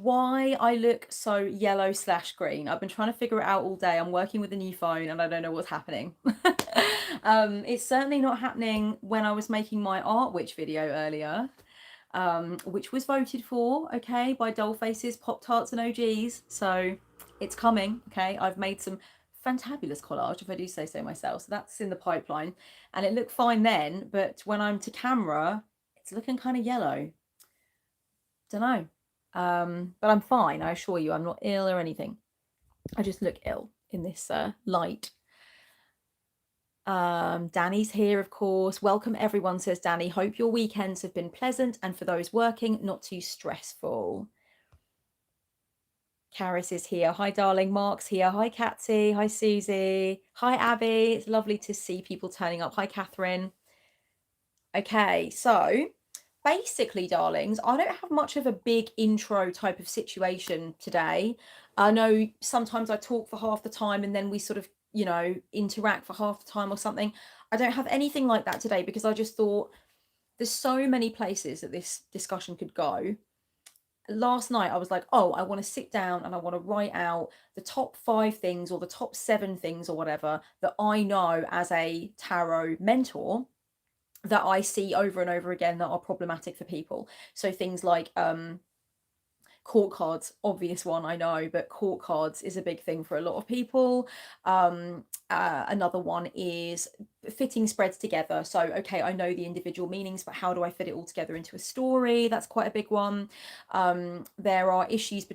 why I look so yellow slash green. I've been trying to figure it out all day. I'm working with a new phone and I don't know what's happening. It's certainly not happening when I was making my art witch video earlier, which was voted for, okay, by Dollfaces, Poptarts and OGs. So it's coming, okay. I've made some fantabulous collage, if I do say so myself. So that's in the pipeline and it looked fine then, but when I'm to camera, it's looking kind of yellow. Don't know. But I'm fine. I assure you, I'm not ill or anything. I just look ill in this light. Danny's here, of course. Welcome everyone, says Danny. Hope your weekends have been pleasant and for those working, not too stressful. Caris is here. Hi, darling. Mark's here. Hi, Katsy. Hi, Susie. Hi, Abby. It's lovely to see people turning up. Hi, Catherine. Okay, so basically, darlings, I don't have much of a big intro type of situation today. I know sometimes I talk for half the time and then we sort of, you know, interact for half the time or something. I don't have anything like that today because I just thought there's so many places that this discussion could go. Last night I was like, oh, I want to sit down and I want to write out the top 5 things or the top 7 things or whatever that I know as a tarot mentor that I see over and over again that are problematic for people. So things like court cards, obvious one, I know, but court cards is a big thing for a lot of people. Another one is fitting spreads together. So, okay, I know the individual meanings, but how do I fit it all together into a story? That's quite a big one. There are issues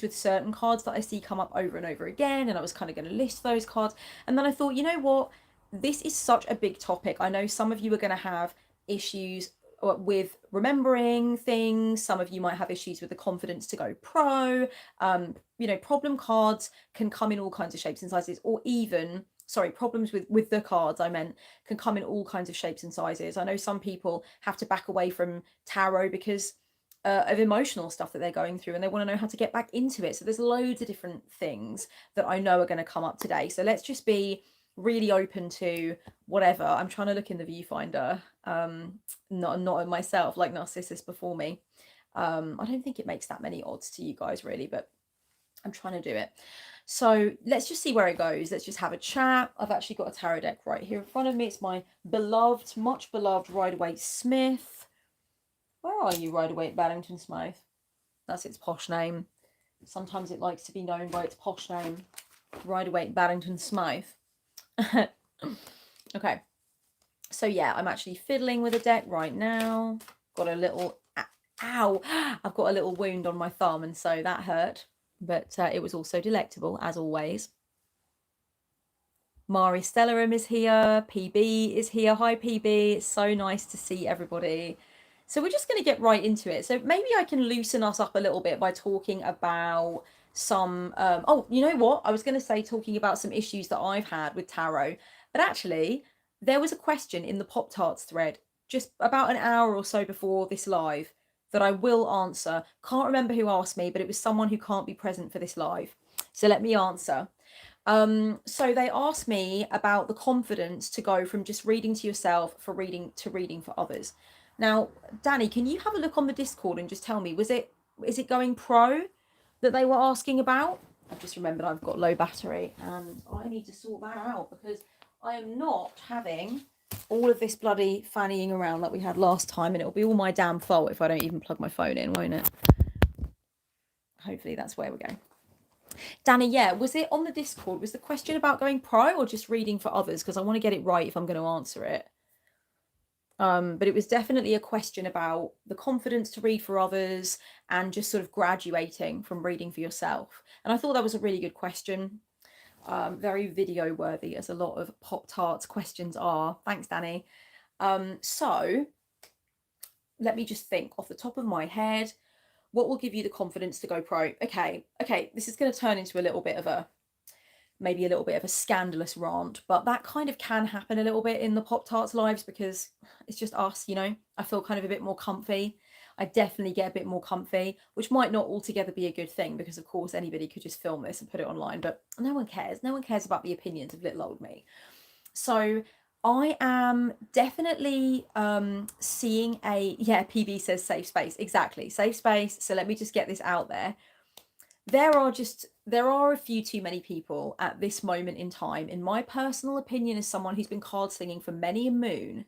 with certain cards that I see come up over and over again, and I was kind of going to list those cards. And then I thought, you know what? This is such a big topic. I know some of you are going to have issues with remembering things. Some of you might have issues with the confidence to go pro. You know, problem cards can come in all kinds of shapes and sizes, or even, sorry, problems with the cards I meant can come in all kinds of shapes and sizes. I know some people have to back away from tarot because of emotional stuff that they're going through and they want to know how to get back into it. So there's loads of different things that I know are going to come up today. So let's just be really open to whatever. I'm trying to look in the viewfinder, not at myself like Narcissus before me. I don't think it makes that many odds to you guys really, but I'm trying to do it. So let's just see where it goes. Let's just have a chat. I've actually got a tarot deck right here in front of me. It's my beloved, much beloved Rider-Waite-Smith. Where are you, Rider-Waite Barrington-Smythe? That's its posh name. Sometimes it likes to be known by its posh name, Rider-Waite Barrington-Smythe. Okay, so yeah, I'm actually fiddling with a deck right now. Got a little ow, I've got a little wound on my thumb and so that hurt, but it was also delectable as always. Mari Stellarum is here, PB is here. Hi PB, it's so nice to see everybody. So we're just going to get right into it. So maybe I can loosen us up a little bit by talking about some oh, you know what, I was going to say talking about some issues that I've had with tarot, but actually there was a question in the Poptarts thread just about an hour or so before this live that I will answer. Can't remember who asked me, but it was someone who can't be present for this live, so let me answer. So they asked me about the confidence to go from just reading to yourself for reading to reading for others. Now, Danny, can you have a look on the Discord and just tell me, is it going pro that they were asking about? I've just remembered I've got low battery and I need to sort that out because I am not having all of this bloody fannying around like we had last time, and it'll be all my damn fault if I don't even plug my phone in, won't it? Hopefully that's where we go. Danny, yeah, was it on the Discord? Was the question about going pro or just reading for others? Because I want to get it right if I'm going to answer it. But it was definitely a question about the confidence to read for others and just sort of graduating from reading for yourself. And I thought that was a really good question. Very video worthy, as a lot of Pop-Tarts questions are. Thanks, Danny. So let me just think off the top of my head, what will give you the confidence to go pro? Okay, this is going to turn into a little bit of a, maybe a little bit of a scandalous rant, but that kind of can happen a little bit in the Pop-Tarts lives because it's just us, you know. I feel kind of a bit more comfy. I definitely get a bit more comfy, which might not altogether be a good thing because of course anybody could just film this and put it online, but no one cares. No one cares about the opinions of little old me. So I am definitely seeing yeah, PB says safe space. Exactly. Safe space. So let me just get this out there. There are a few too many people at this moment in time, in my personal opinion, as someone who's been card slinging for many a moon,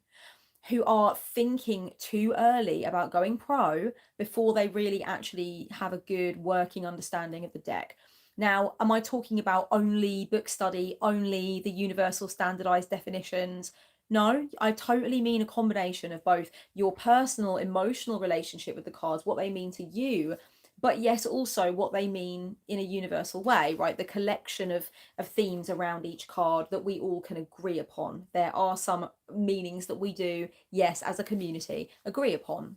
who are thinking too early about going pro before they really actually have a good working understanding of the deck. Now, am I talking about only book study, only the universal standardized definitions? No, I totally mean a combination of both your personal emotional relationship with the cards, what they mean to you, but yes, also what they mean in a universal way, right? The collection of themes around each card that we all can agree upon. There are some meanings that we do, yes, as a community, agree upon.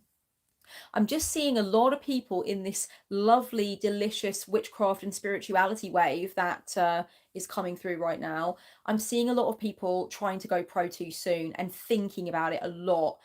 I'm just seeing a lot of people in this lovely, delicious witchcraft and spirituality wave that is coming through right now. I'm seeing a lot of people trying to go pro too soon and thinking about it a lot.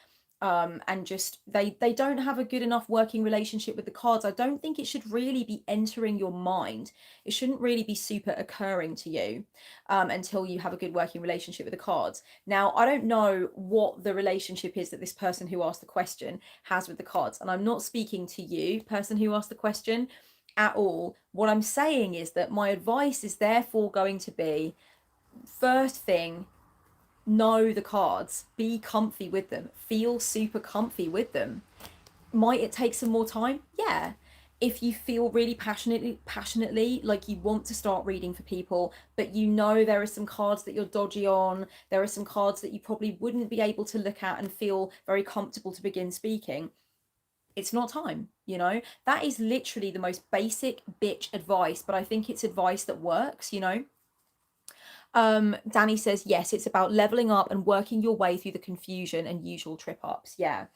And just they don't have a good enough working relationship with the cards. I don't think it should really be entering your mind. It shouldn't really be super occurring to you until you have a good working relationship with the cards. Now, I don't know what the relationship is that this person who asked the question has with the cards, and I'm not speaking to you, person who asked the question, at all. What I'm saying is that my advice is therefore going to be, first thing, know the cards, be comfy with them, feel super comfy with them. Might it take some more time? Yeah. If you feel really passionately like you want to start reading for people, but you know there are some cards that you're dodgy on, there are some cards that you probably wouldn't be able to look at and feel very comfortable to begin speaking, it's not time, you know? That is literally the most basic bitch advice, but I think it's advice that works, you know? Danny says, yes, it's about leveling up and working your way through the confusion and usual trip ups. Yeah.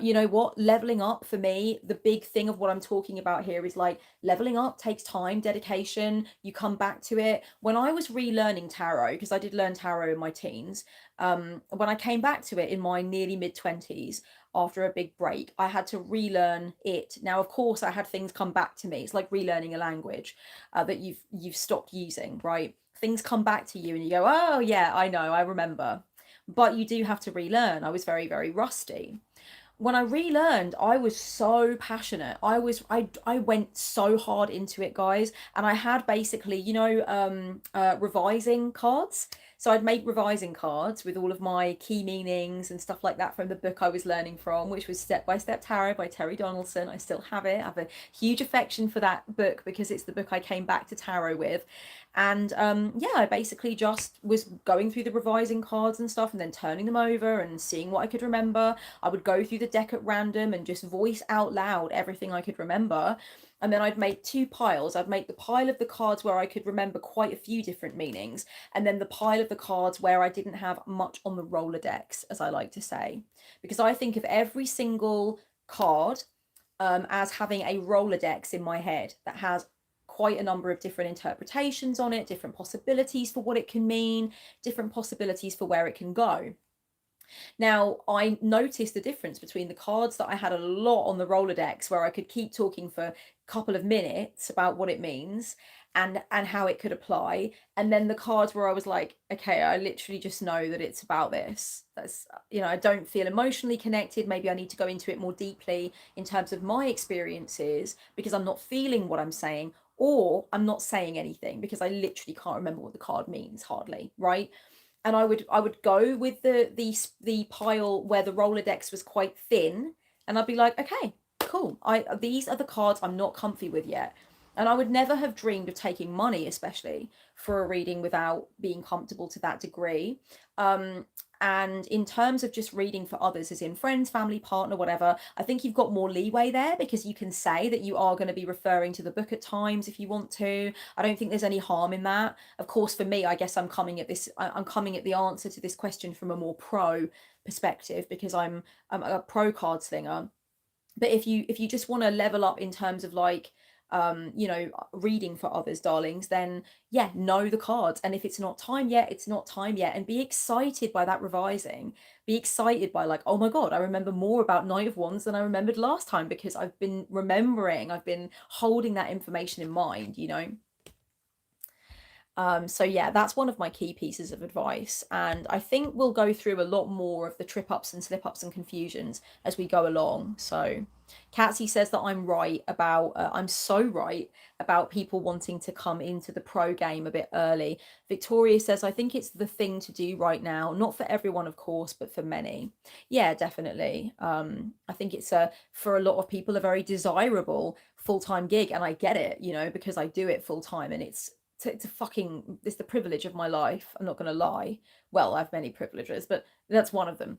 You know what? Leveling up for me, the big thing of what I'm talking about here is like leveling up takes time, dedication. You come back to it. When I was relearning tarot, because I did learn tarot in my teens, when I came back to it in my nearly mid-20s, after a big break, I had to relearn it. Now, of course, I had things come back to me. It's like relearning a language that you've stopped using, right? Things come back to you and you go, oh yeah, I know, I remember. But you do have to relearn. I was very, very rusty. When I relearned, I was so passionate. I went so hard into it, guys. And I had basically, you know, revising cards. So I'd make revising cards with all of my key meanings and stuff like that from the book I was learning from, which was Step by Step Tarot by Terry Donaldson. I still have it. I have a huge affection for that book because it's the book I came back to tarot with. And yeah, I basically just was going through the revising cards and stuff and then turning them over and seeing what I could remember. I would go through the deck at random and just voice out loud everything I could remember. And then I'd make two piles. I'd make the pile of the cards where I could remember quite a few different meanings, and then the pile of the cards where I didn't have much on the Rolodex, as I like to say. Because I think of every single card as having a Rolodex in my head that has quite a number of different interpretations on it, different possibilities for what it can mean, different possibilities for where it can go. Now, I noticed the difference between the cards that I had a lot on the Rolodex, where I could keep talking for a couple of minutes about what it means and how it could apply, and then the cards where I was like, okay, I literally just know that it's about this. That's, you know, I don't feel emotionally connected. Maybe I need to go into it more deeply in terms of my experiences because I'm not feeling what I'm saying, or I'm not saying anything because I literally can't remember what the card means hardly, right? And I would go with the pile where the Rolodex was quite thin, and I'd be like, okay, cool. These are the cards I'm not comfy with yet. And I would never have dreamed of taking money, especially for a reading, without being comfortable to that degree. And in terms of just reading for others, as in friends, family, partner, whatever, I think you've got more leeway there because you can say that you are going to be referring to the book at times if you want to. I don't think there's any harm in that. Of course, for me, I guess I'm coming at the answer to this question from a more pro perspective because I'm a pro card slinger. But if you just want to level up in terms of like you know, reading for others, darlings, then yeah, know the cards. And if it's not time yet, it's not time yet. And be excited by that revising. Be excited by like, oh my God, I remember more about Knight of Wands than I remembered last time because I've been remembering, I've been holding that information in mind, you know. So yeah, that's one of my key pieces of advice. And I think we'll go through a lot more of the trip ups and slip ups and confusions as we go along. So Katsy says that I'm so right about people wanting to come into the pro game a bit early. Victoria says, I think it's the thing to do right now, not for everyone, of course, but for many. Yeah, definitely. I think it's for a lot of people, a very desirable full-time gig. And I get it, because I do it full time and it's the privilege of my life. I'm not going to lie. Well, I have many privileges, but that's one of them.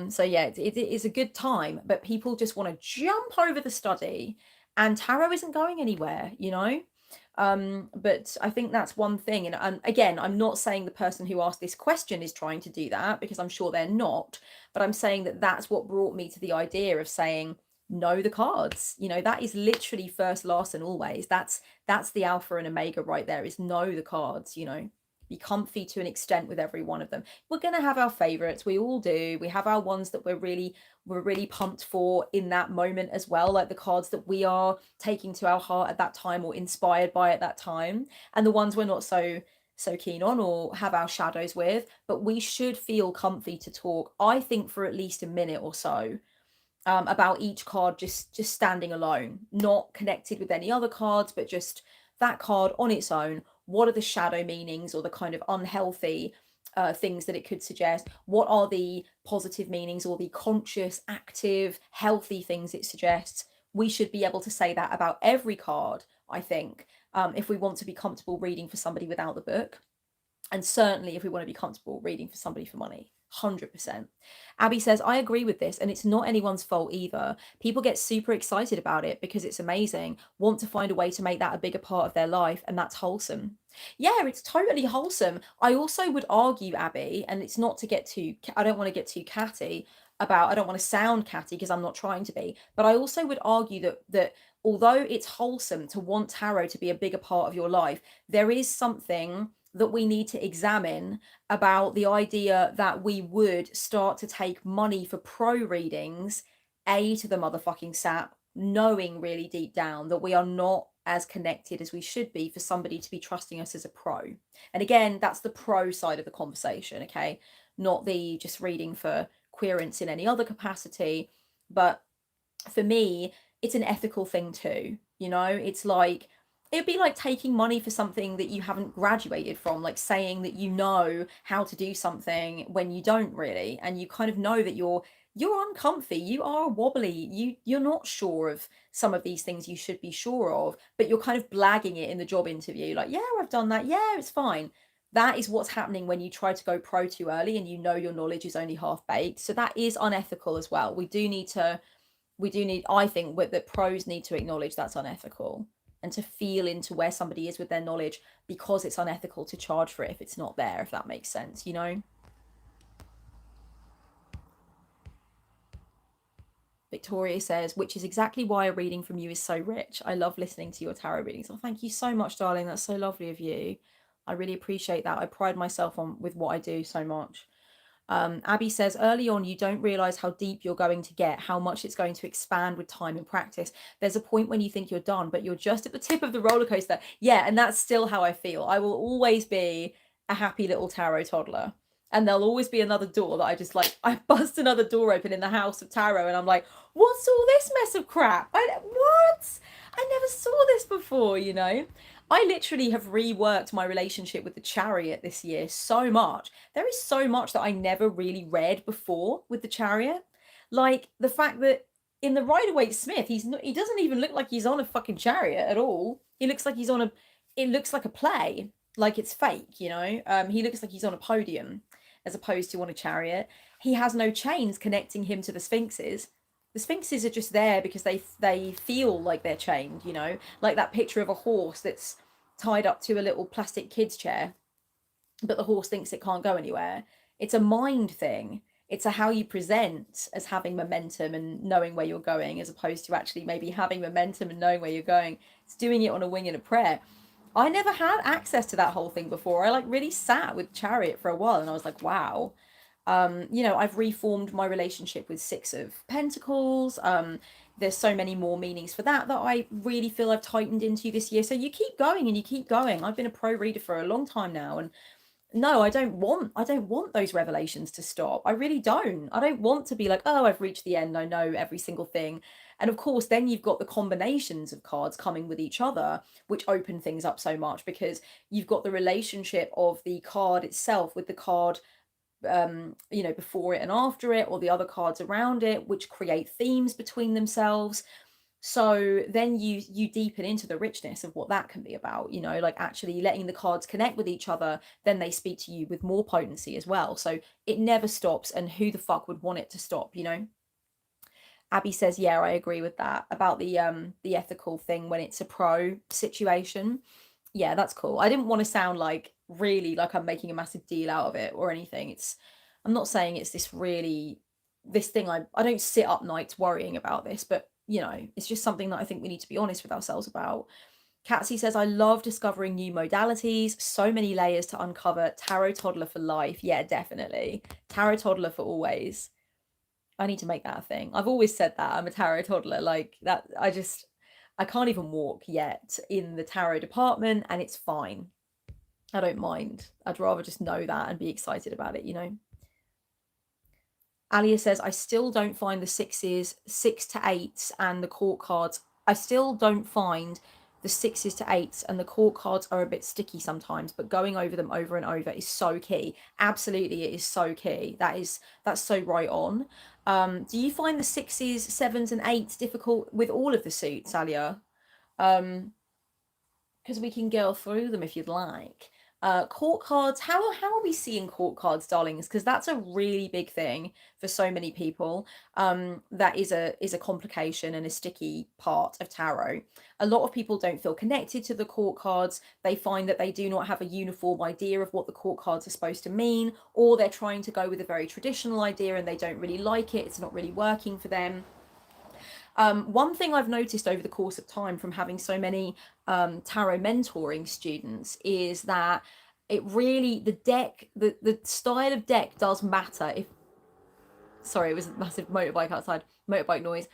So yeah, it is a good time, but people just want to jump over the study, and tarot isn't going anywhere. But I think that's one thing. And again, I'm not saying the person who asked this question is trying to do that, because I'm sure they're not. But I'm saying that that's what brought me to the idea of saying, know the cards. That is literally first, last, and always. That's the alpha and omega right there, is know the cards. Be comfy to an extent with every one of them. We're going to have our favorites. We all do. We have our ones that we're really pumped for in that moment as well, like the cards that we are taking to our heart at that time or inspired by at that time, and the ones we're not so keen on or have our shadows with. But we should feel comfy to talk, I think, for at least a minute or so, about each card, just standing alone, not connected with any other cards, but just that card on its own. What are the shadow meanings or the kind of unhealthy things that it could suggest? What are the positive meanings or the conscious, active, healthy things it suggests? We should be able to say that about every card, I think, if we want to be comfortable reading for somebody without the book. And certainly if we want to be comfortable reading for somebody for money. 100%. Abby says, I agree with this, and it's not anyone's fault either. People get super excited about it because it's amazing, want to find a way to make that a bigger part of their life, and that's wholesome. Yeah, it's totally wholesome. I also would argue, Abby, and it's not to get too, I don't want to get too catty I don't want to sound catty because I'm not trying to be, but I also would argue that although it's wholesome to want tarot to be a bigger part of your life, there is something that we need to examine about the idea that we would start to take money for pro readings, to the motherfucking sap, knowing really deep down that we are not as connected as we should be for somebody to be trusting us as a pro. And again, that's the pro side of the conversation, okay? Not the just reading for queerance in any other capacity. But for me, it's an ethical thing too. It's like, it'd be like taking money for something that you haven't graduated from, like saying that you know how to do something when you don't really, and you kind of know that you're uncomfy, you are wobbly, you're not sure of some of these things you should be sure of, but you're kind of blagging it in the job interview, like, yeah, I've done that, yeah, it's fine. That is what's happening when you try to go pro too early and your knowledge is only half baked. So that is unethical as well. I think that pros need to acknowledge that's unethical, and to feel into where somebody is with their knowledge, because it's unethical to charge for it if it's not there, if that makes sense. Victoria says, which is exactly why a reading from you is so rich. I love listening to your tarot readings. Oh, thank you so much, darling. That's so lovely of you. I really appreciate that. I pride myself on with what I do so much. Abby says, early on, you don't realize how deep you're going to get, how much it's going to expand with time and practice. There's a point when you think you're done, but you're just at the tip of the roller coaster. Yeah, and that's still how I feel. I will always be a happy little tarot toddler. And there'll always be another door that I bust another door open in the house of tarot, and I'm like, what's all this mess of crap? What? I never saw this before. I literally have reworked my relationship with the Chariot this year so much. There is so much that I never really read before with the Chariot. Like the fact that in the Rider-Waite-Smith, he doesn't even look like he's on a fucking chariot at all. He looks like it looks like a play, like it's fake. He looks like he's on a podium as opposed to on a chariot. He has no chains connecting him to the Sphinxes. The Sphinxes are just there because they feel like they're chained, like that picture of a horse that's tied up to a little plastic kid's chair, but the horse thinks it can't go anywhere. It's a mind thing. It's a how you present as having momentum and knowing where you're going, as opposed to actually maybe having momentum and knowing where you're going. It's doing it on a wing and a prayer. I never had access to that whole thing before. I really sat with Chariot for a while, and I was like, wow. I've reformed my relationship with Six of Pentacles. there's so many more meanings for that I really feel I've tightened into this year. So you keep going and you keep going. I've been a pro reader for a long time now, and no, I don't want those revelations to stop. I really don't. I don't want to be like, oh, I've reached the end, I know every single thing. And of course, then you've got the combinations of cards coming with each other, which open things up so much, because you've got the relationship of the card itself with the card, before it and after it, or the other cards around it, which create themes between themselves. So then you deepen into the richness of what that can be about, like actually letting the cards connect with each other. Then they speak to you with more potency as well. So it never stops, and who the fuck would want it to stop? Abby says, yeah, I agree with that about the ethical thing when it's a pro situation. Yeah, that's cool. I didn't want to sound like really like I'm making a massive deal out of it or anything. I'm not saying it's this thing. I don't sit up nights worrying about this, but it's just something that I think we need to be honest with ourselves about. Catsy says, I love discovering new modalities, so many layers to uncover. Tarot toddler for life. Yeah, definitely. Tarot toddler for always. I need to make that a thing. I've always said that I'm a tarot toddler. Like that, I can't even walk yet in the tarot department, and it's fine. I don't mind. I'd rather just know that and be excited about it. Alia says, I still don't find the sixes, 6 to 8s, and the court cards. I still don't find the 6s to 8s and the court cards are a bit sticky sometimes, but going over them over and over is so key. Absolutely, it is so key. That's so right on. Do you find the 6s, 7s, and 8s difficult with all of the suits, Alia? Because we can go through them if you'd like. Court cards, how are we seeing court cards, darlings? Because that's a really big thing for so many people. That is a complication and a sticky part of tarot. A lot of people don't feel connected to the court cards. They find that they do not have a uniform idea of what the court cards are supposed to mean, or they're trying to go with a very traditional idea and they don't really like it. It's not really working for them. One thing I've noticed over the course of time from having so many tarot mentoring students is that it really, the style of deck does matter. Sorry, it was a massive motorbike outside, motorbike noise.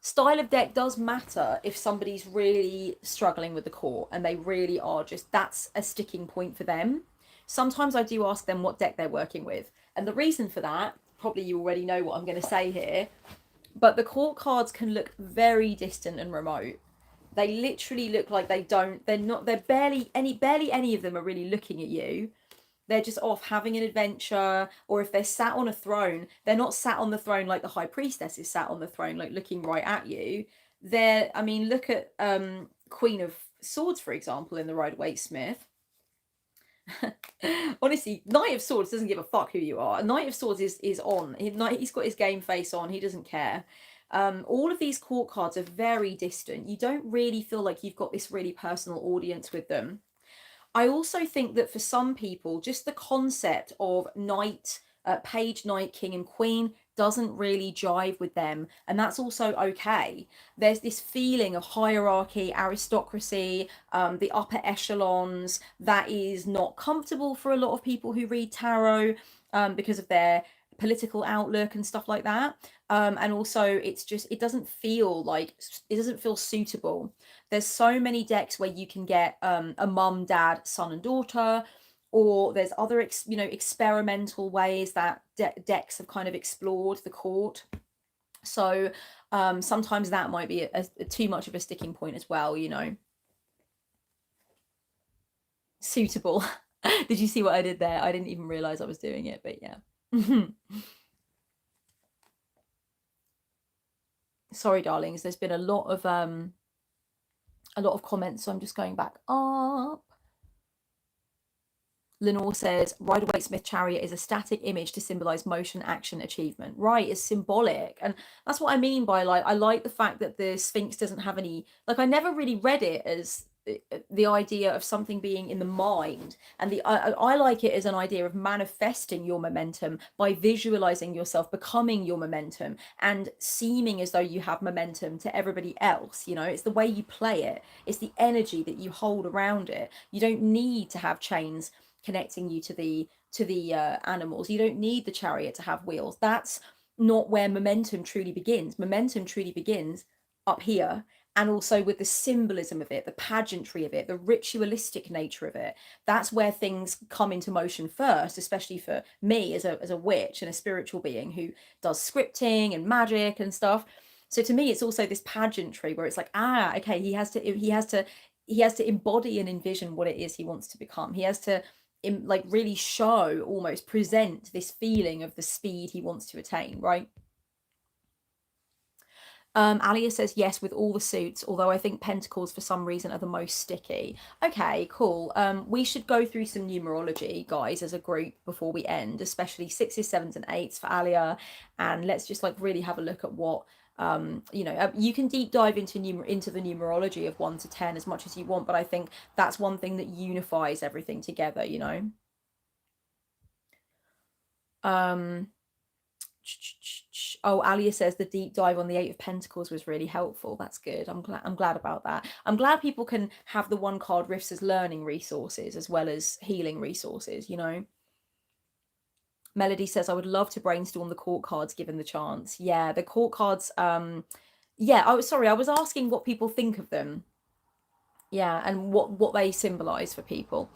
Style of deck does matter if somebody's really struggling with the court and they really are that's a sticking point for them. Sometimes I do ask them what deck they're working with. And the reason for that, probably you already know what I'm going to say here, but the court cards can look very distant and remote. They literally look like they're barely any of them are really looking at you. They're just off having an adventure, or if they're sat on a throne, they're not sat on the throne like the high priestess is sat on the throne, like looking right at you. Look at Queen of Swords, for example, in the Rider-Waite-Smith. Honestly, Knight of Swords doesn't give a fuck who you are. Knight of Swords is on. He's got his game face on. He doesn't care. All of these court cards are very distant. You don't really feel like you've got this really personal audience with them. I also think that for some people, just the concept of knight, page, knight, king, and queen doesn't really jive with them, and that's also okay. There's this feeling of hierarchy, aristocracy, the upper echelons that is not comfortable for a lot of people who read tarot, because of their political outlook and stuff like that. And also it doesn't feel suitable. There's so many decks where you can get a mum, dad, son and daughter, or there's other experimental ways that decks have kind of explored the court. So sometimes that might be a too much of a sticking point as well. Suitable. Did you see what I did there? I didn't even realize I was doing it, but yeah. Sorry, darlings, there's been a lot of comments, so I'm just going back up. Lenore says, Rider-Waite-Smith chariot is a static image to symbolize motion, action, achievement. Right, it's symbolic. And that's what I mean by, like, I like the fact that the Sphinx doesn't have any, like, I never really read it as the idea of something being in the mind, and I like it as an idea of manifesting your momentum by visualizing yourself becoming your momentum and seeming as though you have momentum to everybody else. It's the way you play it, it's the energy that you hold around it. You don't need to have chains connecting you to the animals. You don't need the chariot to have wheels. That's not where momentum truly begins. Momentum truly begins up here, and also with the symbolism of it, the pageantry of it, the ritualistic nature of it. That's where things come into motion first, especially for me as a witch and a spiritual being who does scripting and magic and stuff. So to me, it's also this pageantry where it's like, okay, he has to embody and envision what it is he wants to become. He has to like really show, almost present this feeling of the speed he wants to attain, right? Alia says yes with all the suits, although I think pentacles for some reason are the most sticky. Okay, cool. We should go through some numerology, guys, as a group before we end, especially sixes, sevens, and eights for Alia. And let's just like really have a look at what you can deep dive into the numerology of 1 to 10 as much as you want, but I think that's one thing that unifies everything together, you know. Oh, Alia says the deep dive on the Eight of Pentacles was really helpful. That's good. I'm glad about that. I'm glad people can have the one card rifts as learning resources as well as healing resources, you know. Melody says I would love to brainstorm the court cards given the chance. Yeah, the court cards, yeah, I was asking what people think of them. Yeah, and what they symbolize for people.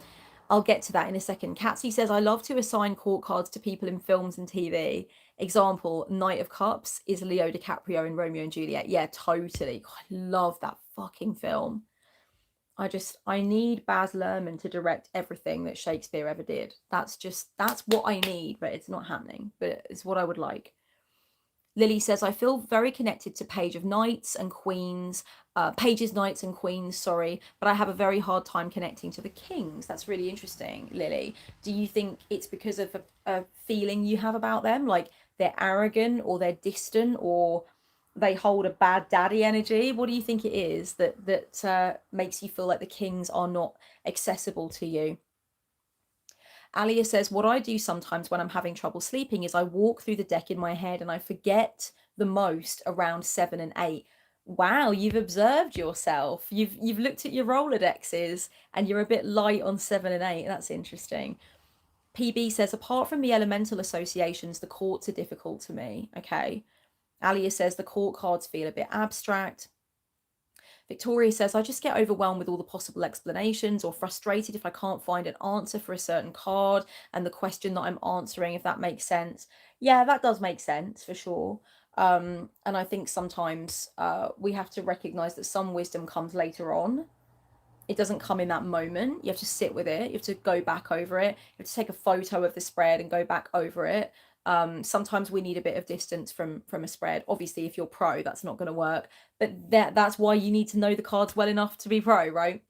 I'll get to that in a second. Catsy says, I love to assign court cards to people in films and TV. Example, Knight of Cups is Leo DiCaprio in Romeo and Juliet. Yeah, totally. God, I love that fucking film. I need Baz Luhrmann to direct everything that Shakespeare ever did. That's what I need, but it's not happening. But it's what I would like. Lily says, I feel very connected to pages, knights, and queens, sorry, but I have a very hard time connecting to the kings. That's really interesting, Lily. Do you think it's because of a feeling you have about them? Like they're arrogant or they're distant or they hold a bad daddy energy? What do you think it is that makes you feel like the kings are not accessible to you? Alia says, what I do sometimes when I'm having trouble sleeping is I walk through the deck in my head and I forget the most around 7 and 8. Wow, you've observed yourself. You've looked at your Rolodexes and you're a bit light on 7 and 8. That's interesting. PB says, apart from the elemental associations, the courts are difficult to me. Okay. Alia says, the court cards feel a bit abstract. Victoria says, I just get overwhelmed with all the possible explanations or frustrated if I can't find an answer for a certain card and the question that I'm answering, if that makes sense. Yeah, that does make sense for sure. And I think sometimes we have to recognize that some wisdom comes later on. It doesn't come in that moment. You have to sit with it. You have to go back over it. You have to take a photo of the spread and go back over it. Sometimes we need a bit of distance from a spread. Obviously, if you're pro, that's not going to work. But that's why you need to know the cards well enough to be pro, right?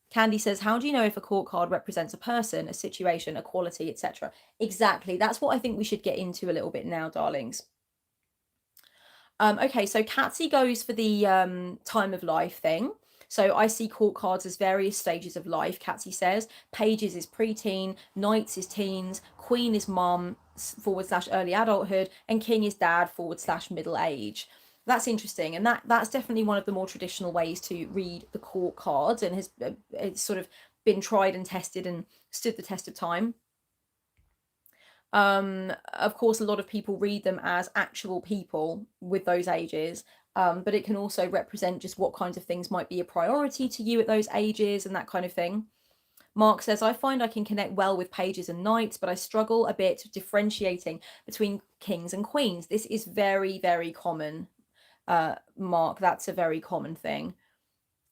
Candy says, how do you know if a court card represents a person, a situation, a quality, etc.? Exactly. That's what I think we should get into a little bit now, darlings. Okay, so Catsy goes for the time of life thing. So I see court cards as various stages of life, Catsy says. Pages is preteen, knights is teens, queen is mum / early adulthood, and king is dad / middle age. That's interesting, and that's definitely one of the more traditional ways to read the court cards, and has it's sort of been tried and tested and stood the test of time. Of course, a lot of people read them as actual people with those ages, but it can also represent just what kinds of things might be a priority to you at those ages and that kind of thing. Mark says, I find I can connect well with pages and knights, but I struggle a bit differentiating between kings and queens. This is very, very common, Mark. That's a very common thing.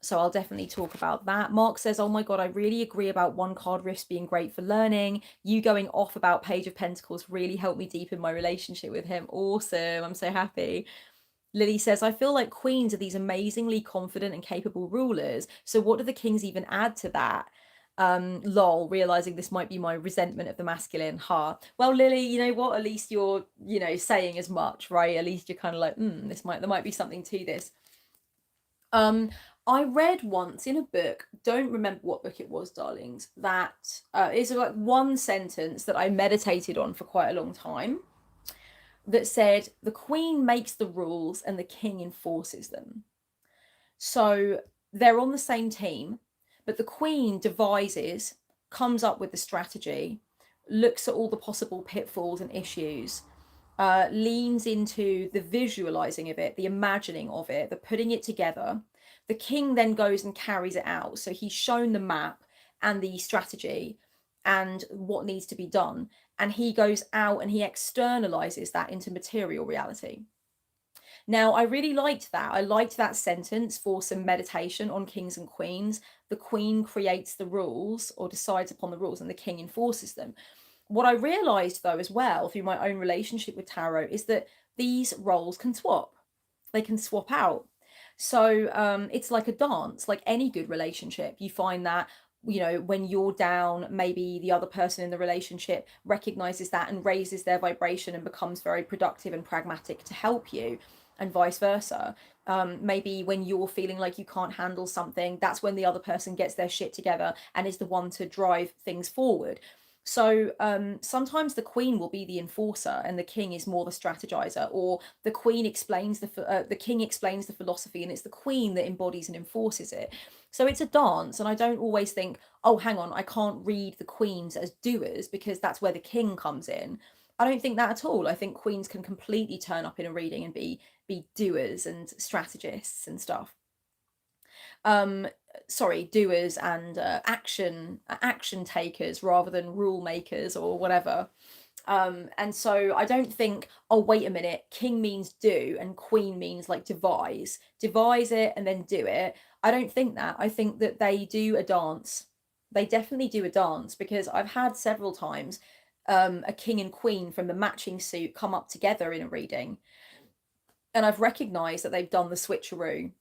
So I'll definitely talk about that. Mark says, oh my God, I really agree about one card rifts being great for learning. You going off about Page of Pentacles really helped me deepen my relationship with him. Awesome. I'm so happy. Lily says, I feel like queens are these amazingly confident and capable rulers. So what do the kings even add to that? Lol, realizing this might be my resentment of the masculine. Well, Lily, you know what? At least you're, saying as much, right? At least you're kind of like, there might be something to this. I read once in a book, don't remember what book it was, darlings, that is like one sentence that I meditated on for quite a long time that said, the queen makes the rules and the king enforces them. So they're on the same team, but the queen devises, comes up with the strategy, looks at all the possible pitfalls and issues, leans into the visualizing of it, the imagining of it, the putting it together. The king then goes and carries it out. So he's shown the map and the strategy and what needs to be done. And he goes out and he externalizes that into material reality. Now, I really liked that. I liked that sentence for some meditation on kings and queens. The queen creates the rules or decides upon the rules, and the king enforces them. What I realized, though, as well, through my own relationship with tarot, is that these roles can swap. They can swap out. So it's like a dance, like any good relationship. You find that, you know, when you're down, maybe the other person in the relationship recognizes that and raises their vibration and becomes very productive and pragmatic to help you, and vice versa. Maybe when you're feeling like you can't handle something, that's when the other person gets their shit together and is the one to drive things forward. So sometimes the queen will be the enforcer and the king is more the strategizer, or the queen explains the king explains the philosophy and it's the queen that embodies and enforces it. So it's a dance, and I don't always think, oh, hang on, I can't read the queens as doers because that's where the king comes in. I don't think that at all. I think queens can completely turn up in a reading and be doers and strategists and stuff. Sorry, doers and action takers rather than rule makers or whatever. And so I don't think, oh, wait a minute, king means do and queen means like devise it and then do it. I don't think that. I think that they do a dance. They definitely do a dance, because I've had several times a king and queen from the matching suit come up together in a reading, and I've recognized that they've done the switcheroo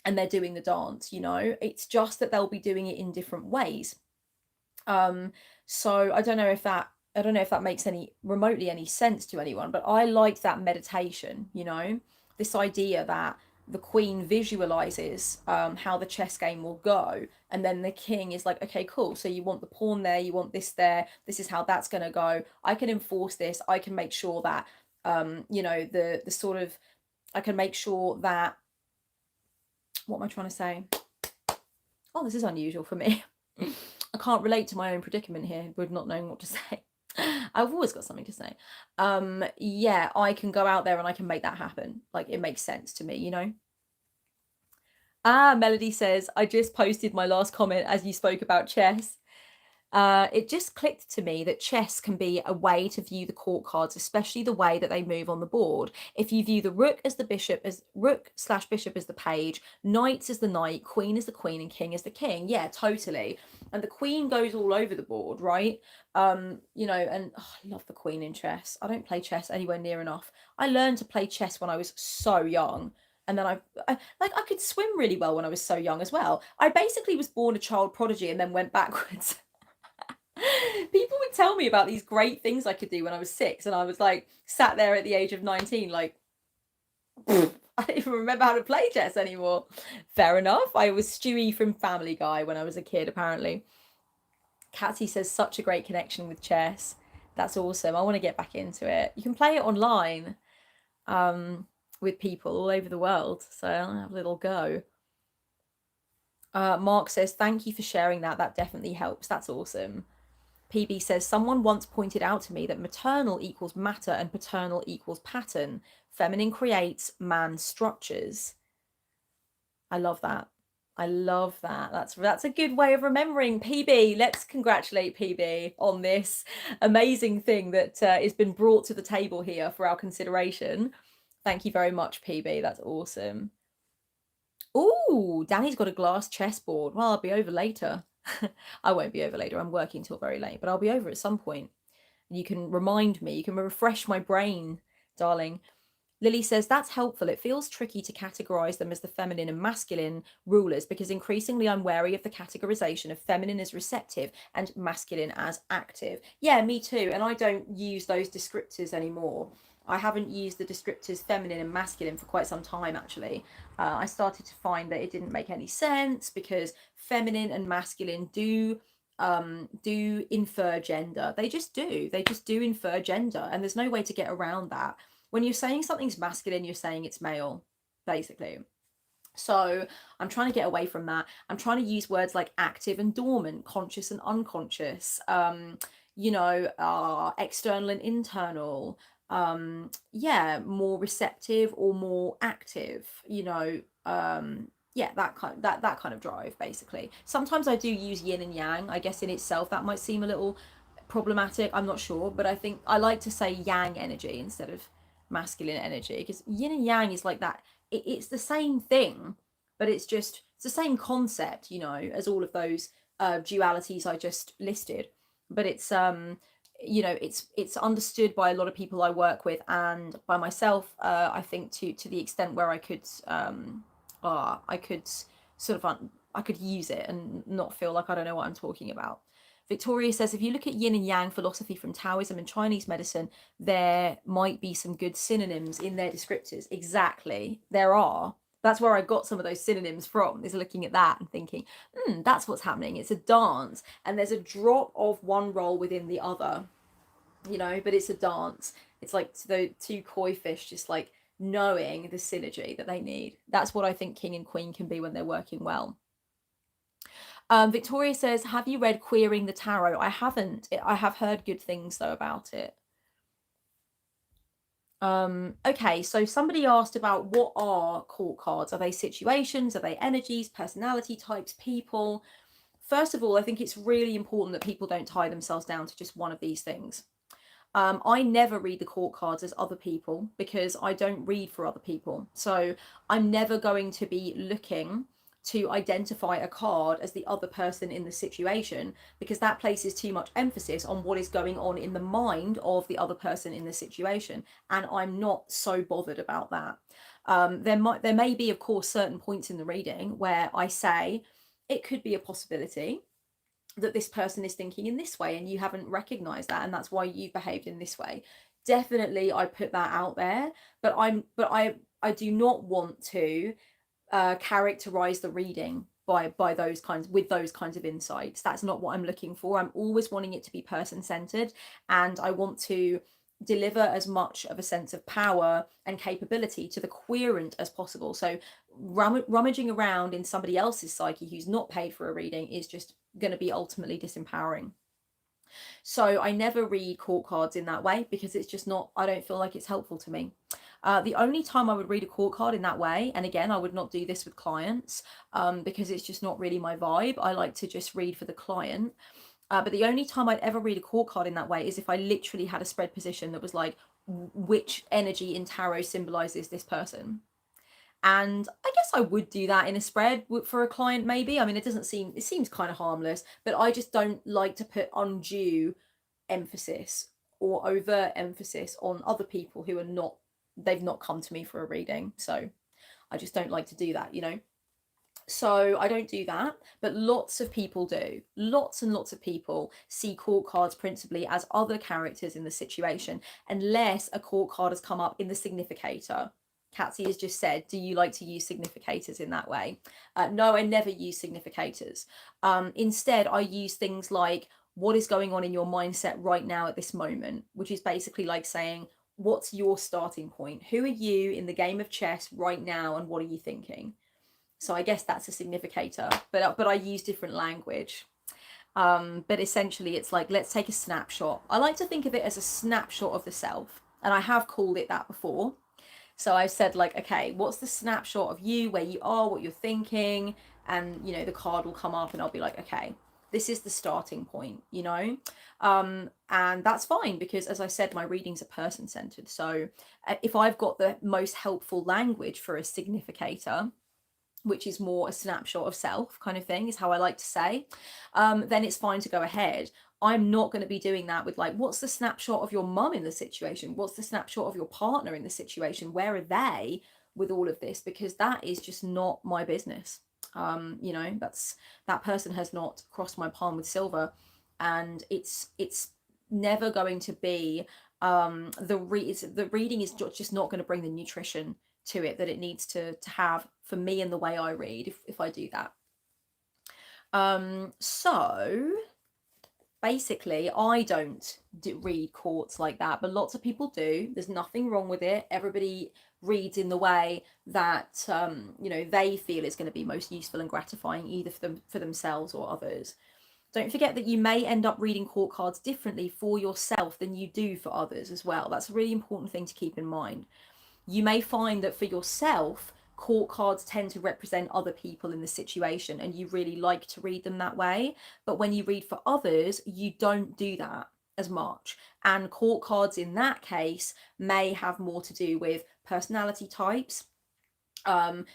and they're doing the dance. You know, it's just that they'll be doing it in different ways. So I don't know if that makes any remotely any sense to anyone, but I like that meditation, you know, this idea that the queen visualizes how the chess game will go, and then the king is like, okay, cool, so you want the pawn there, you want this there, this is how that's going to go, I can enforce this, I can make sure that you know, the sort of, I can make sure that, what am I trying to say? Oh, this is unusual for me. I can't relate to my own predicament here with not knowing what to say. I've always got something to say. Yeah, I can go out there and I can make that happen. Like, it makes sense to me, you know? Melody says, I just posted my last comment as you spoke about chess. It just clicked to me that chess can be a way to view the court cards, especially the way that they move on the board. If you view the rook as the bishop, as rook/bishop as the page, knights as the knight, queen as the queen, and king as the king. Yeah, totally. And the queen goes all over the board, right? You know, and oh, I love the queen in chess. I don't play chess anywhere near enough. I learned to play chess when I was so young. And then I could swim really well when I was so young as well. I basically was born a child prodigy and then went backwards. People would tell me about these great things I could do when I was 6, and I was like sat there at the age of 19 like, I don't even remember how to play chess anymore. Fair enough, I was Stewie from Family Guy when I was a kid, apparently. Katsy says, such a great connection with chess. That's awesome. I want to get back into it. You can play it online with people all over the world, so I'll have a little go. Mark says, thank you for sharing that. That definitely helps. That's awesome. PB says, someone once pointed out to me that maternal equals matter and paternal equals pattern. Feminine creates, man structures. I love that. I love that. That's a good way of remembering. PB, let's congratulate PB on this amazing thing that has been brought to the table here for our consideration. Thank you very much, PB. That's awesome. Ooh, Danny's got a glass chessboard. Well, I'll be over later. I won't be over later. I'm working till very late, but I'll be over at some point. You can remind me, you can refresh my brain, darling. Lily says, that's helpful. It feels tricky to categorize them as the feminine and masculine rulers because increasingly I'm wary of the categorization of feminine as receptive and masculine as active. Yeah, me too. And I don't use those descriptors anymore. I haven't used the descriptors feminine and masculine for quite some time, actually. I started to find that it didn't make any sense because feminine and masculine do infer gender. They just do infer gender, and there's no way to get around that. When you're saying something's masculine, you're saying it's male, basically. So I'm trying to get away from that. I'm trying to use words like active and dormant, conscious and unconscious, you know, external and internal, yeah, more receptive or more active, yeah, that kind of drive, basically. Sometimes I do use yin and yang. I guess in itself that might seem a little problematic, I'm not sure, but I think I like to say yang energy instead of masculine energy, because yin and yang is like that. It's the same thing, but it's the same concept, as all of those dualities I just listed. But it's understood by a lot of people I work with, and by myself, I think to the extent where I could I could use it and not feel like I don't know what I'm talking about. Victoria says, if you look at yin and yang philosophy from Taoism and Chinese medicine, there might be some good synonyms in their descriptors. Exactly, there are. That's where I got some of those synonyms from, is looking at that and thinking, that's what's happening. It's a dance, and there's a drop of one role within the other, but it's a dance. It's like the two koi fish just like knowing the synergy that they need. That's what I think king and queen can be when they're working well. Victoria says, have you read Queering the Tarot? I haven't. I have heard good things though about it. Okay, so somebody asked about, what are court cards? Are they situations? Are they energies, personality types, people? First of all, I think it's really important that people don't tie themselves down to just one of these things. I never read the court cards as other people, because I don't read for other people. So I'm never going to be looking to identify a card as the other person in the situation, because that places too much emphasis on what is going on in the mind of the other person in the situation, and I'm not so bothered about that. There may be, of course, certain points in the reading where I say it could be a possibility that this person is thinking in this way and you haven't recognized that, and that's why you've behaved in this way. Definitely I put that out there, but I do not want to characterize the reading by those kinds of insights. That's not what I'm looking for. I'm always wanting it to be person centered, and I want to deliver as much of a sense of power and capability to the querent as possible. So rummaging around in somebody else's psyche who's not paid for a reading is just going to be ultimately disempowering. So I never read court cards in that way, because it's just not, I don't feel like it's helpful to me. The only time I would read a court card in that way, and again, I would not do this with clients, because it's just not really my vibe. I like to just read for the client. But the only time I'd ever read a court card in that way is if I literally had a spread position that was like, which energy in tarot symbolizes this person? And I guess I would do that in a spread for a client, maybe. I mean, it seems kind of harmless, but I just don't like to put undue emphasis or overt emphasis on other people who they've not come to me for a reading. So I just don't like to do that, So I don't do that, but lots of people do. Lots and lots of people see court cards principally as other characters in the situation, unless a court card has come up in the significator. Katsy has just said, do you like to use significators in that way? No, I never use significators. Instead, I use things like, what is going on in your mindset right now at this moment, which is basically like saying, what's your starting point? Who are you in the game of chess right now, and what are you thinking? So I guess that's a significator, but I use different language. But essentially it's like, let's take a snapshot. I like to think of it as a snapshot of the self, and I have called it that before. So I said, like, okay, what's the snapshot of you, where you are, what you're thinking? And, the card will come up and I'll be like, okay, this is the starting point, and that's fine, because as I said, my readings are person centered. So if I've got the most helpful language for a significator, which is more a snapshot of self kind of thing, is how I like to say, then it's fine to go ahead. I'm not going to be doing that with like, what's the snapshot of your mum in the situation? What's the snapshot of your partner in the situation? Where are they with all of this? Because that is just not my business. That person has not crossed my palm with silver, and it's never going to be, the reading is just not going to bring the nutrition to it that it needs to have for me in the way I read, if I do that. So basically I don't read courts like that, but lots of people do. There's nothing wrong with it. Everybody reads in the way that they feel is going to be most useful and gratifying, either for themselves or others. Don't forget that you may end up reading court cards differently for yourself than you do for others as well. That's a really important thing to keep in mind. You may find that for yourself, court cards tend to represent other people in the situation and you really like to read them that way. But when you read for others, you don't do that as much. And court cards in that case may have more to do with personality types,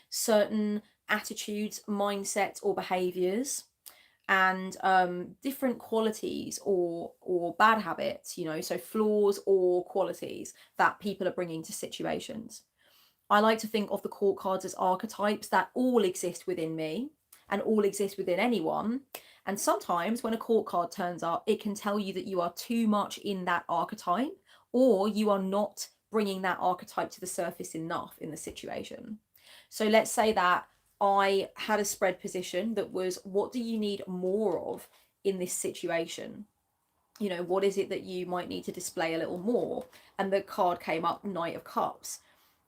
certain attitudes, mindsets, or behaviors, and different qualities or bad habits, so flaws or qualities that people are bringing to situations. I like to think of the court cards as archetypes that all exist within me and all exist within anyone. And sometimes when a court card turns up, it can tell you that you are too much in that archetype, or you are not bringing that archetype to the surface enough in the situation. So let's say that I had a spread position that was, what do you need more of in this situation? What is it that you might need to display a little more? And the card came up, Knight of Cups.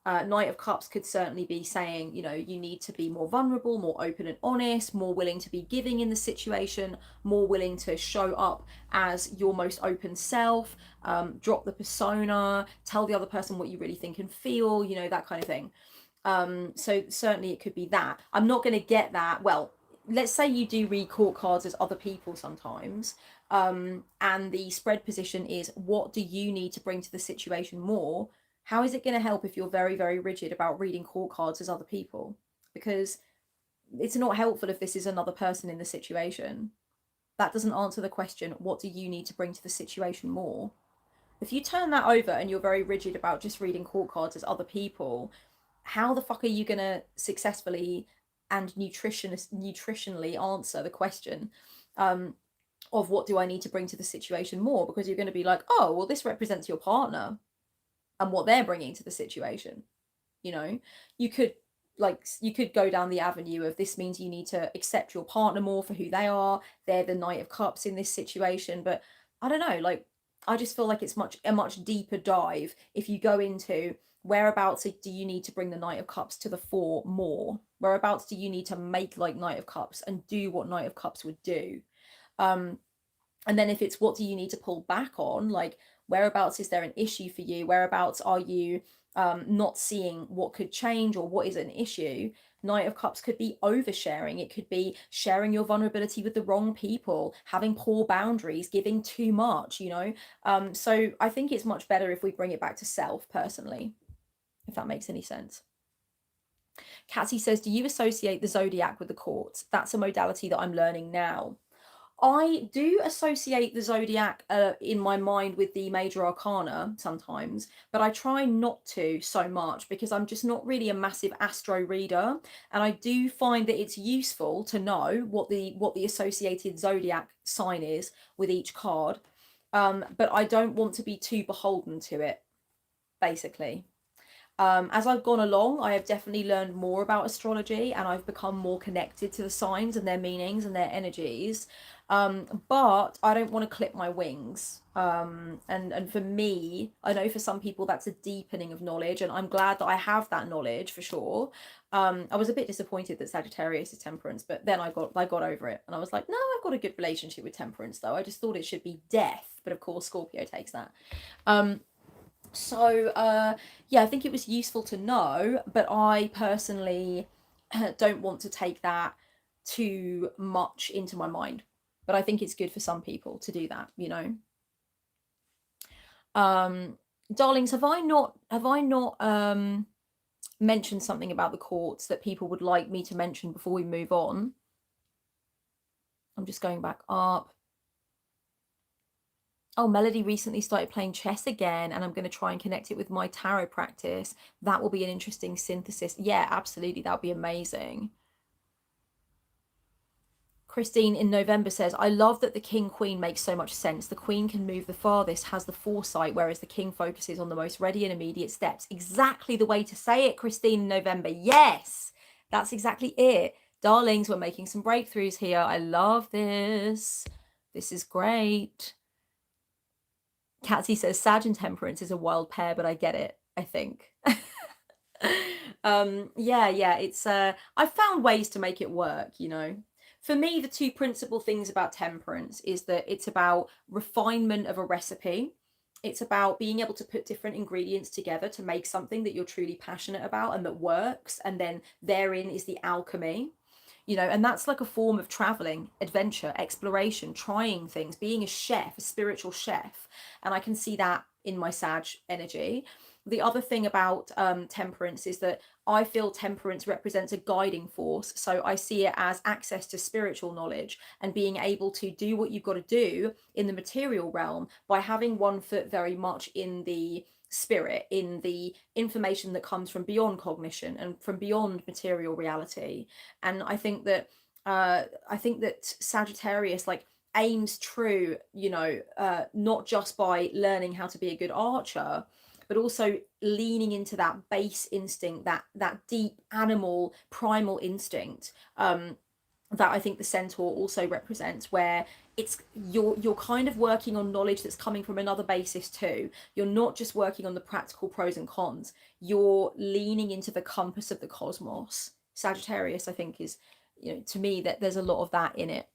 Knight of Cups could certainly be saying, you need to be more vulnerable, more open and honest, more willing to be giving in the situation, more willing to show up as your most open self, drop the persona, tell the other person what you really think and feel, that kind of thing. So certainly it could be that. I'm not going to get that. Well, let's say you do read court cards as other people sometimes, and the spread position is, what do you need to bring to the situation more? How is it going to help if you're very, very rigid about reading court cards as other people? Because it's not helpful if this is another person in the situation. That doesn't answer the question, what do you need to bring to the situation more? If you turn that over and you're very rigid about just reading court cards as other people, how the fuck are you going to successfully and nutritionally answer the question of what do I need to bring to the situation more? Because you're going to be like, oh, well, this represents your partner and what they're bringing to the situation. You could go down the avenue of, this means you need to accept your partner more for who they are. They're the Knight of Cups in this situation. But I don't know, I just feel like it's a much deeper dive if you go into, whereabouts do you need to bring the Knight of Cups to the fore more? Whereabouts do you need to make like Knight of Cups and do what Knight of Cups would do? And then if it's, what do you need to pull back on? Like, whereabouts is there an issue for you? Whereabouts are you not seeing what could change or what is an issue? Knight of Cups could be oversharing. It could be sharing your vulnerability with the wrong people, having poor boundaries, giving too much, So I think it's much better if we bring it back to self, personally, if that makes any sense. Katsy says, do you associate the zodiac with the courts? That's a modality that I'm learning now. I do associate the zodiac in my mind with the major arcana sometimes, but I try not to so much because I'm just not really a massive astro reader, and I do find that it's useful to know what the associated zodiac sign is with each card, but I don't want to be too beholden to it, basically. As I've gone along, I have definitely learned more about astrology and I've become more connected to the signs and their meanings and their energies. But I don't want to clip my wings. And for me, I know for some people that's a deepening of knowledge, and I'm glad that I have that knowledge for sure. I was a bit disappointed that Sagittarius is Temperance, but then I got over it and I was like, no, I've got a good relationship with Temperance though. I just thought it should be death, but of course Scorpio takes that. So yeah, I think it was useful to know, but I personally don't want to take that too much into my mind. But I think it's good for some people to do that, Darlings, have I not mentioned something about the courts that people would like me to mention before we move on? I'm just going back up. Oh, Melody recently started playing chess again, and I'm going to try and connect it with my tarot practice. That will be an interesting synthesis. Yeah, absolutely. That would be amazing. Christine in November says, I love that the king queen makes so much sense. The queen can move the farthest, has the foresight, whereas the king focuses on the most ready and immediate steps. Exactly the way to say it, Christine in November. Yes, that's exactly it. Darlings, we're making some breakthroughs here. I love this. This is great. Katsy says, Sag and Temperance is a wild pair, but I get it, I think. Yeah, it's, I've found ways to make it work, For me, the two principal things about temperance is that it's about refinement of a recipe. It's about being able to put different ingredients together to make something that you're truly passionate about and that works. And then therein is the alchemy, and that's like a form of traveling, adventure, exploration, trying things, being a chef, a spiritual chef. And I can see that in my Sag energy. The other thing about temperance is that I feel temperance represents a guiding force. So I see it as access to spiritual knowledge and being able to do what you've got to do in the material realm by having one foot very much in the spirit, in the information that comes from beyond cognition and from beyond material reality. And I think that Sagittarius like aims true, not just by learning how to be a good archer, but also leaning into that base instinct, that deep animal primal instinct, that I think the centaur also represents, where it's you're kind of working on knowledge that's coming from another basis too. You're not just working on the practical pros and cons. You're leaning into the compass of the cosmos. Sagittarius, I think, is, to me, that there's a lot of that in it.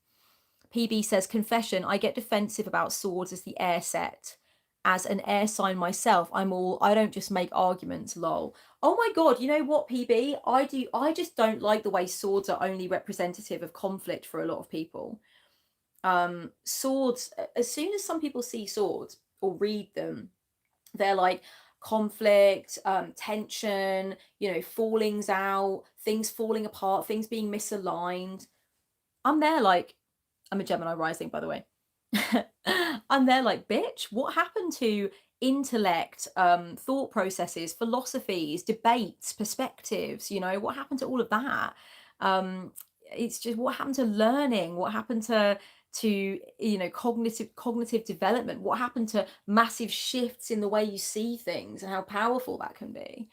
PB says, confession, I get defensive about swords as the air set. As an air sign myself, I don't just make arguments, lol. Oh my God, you know what, PB? I just don't like the way swords are only representative of conflict for a lot of people. Swords, as soon as some people see swords or read them, they're like conflict, tension, fallings out, things falling apart, things being misaligned. I'm there like, I'm a Gemini rising, by the way. I'm there like, bitch, what happened to intellect, thought processes, philosophies, debates, perspectives? What happened to all of that? It's just, what happened to learning? What happened to cognitive development? What happened to massive shifts in the way you see things and how powerful that can be?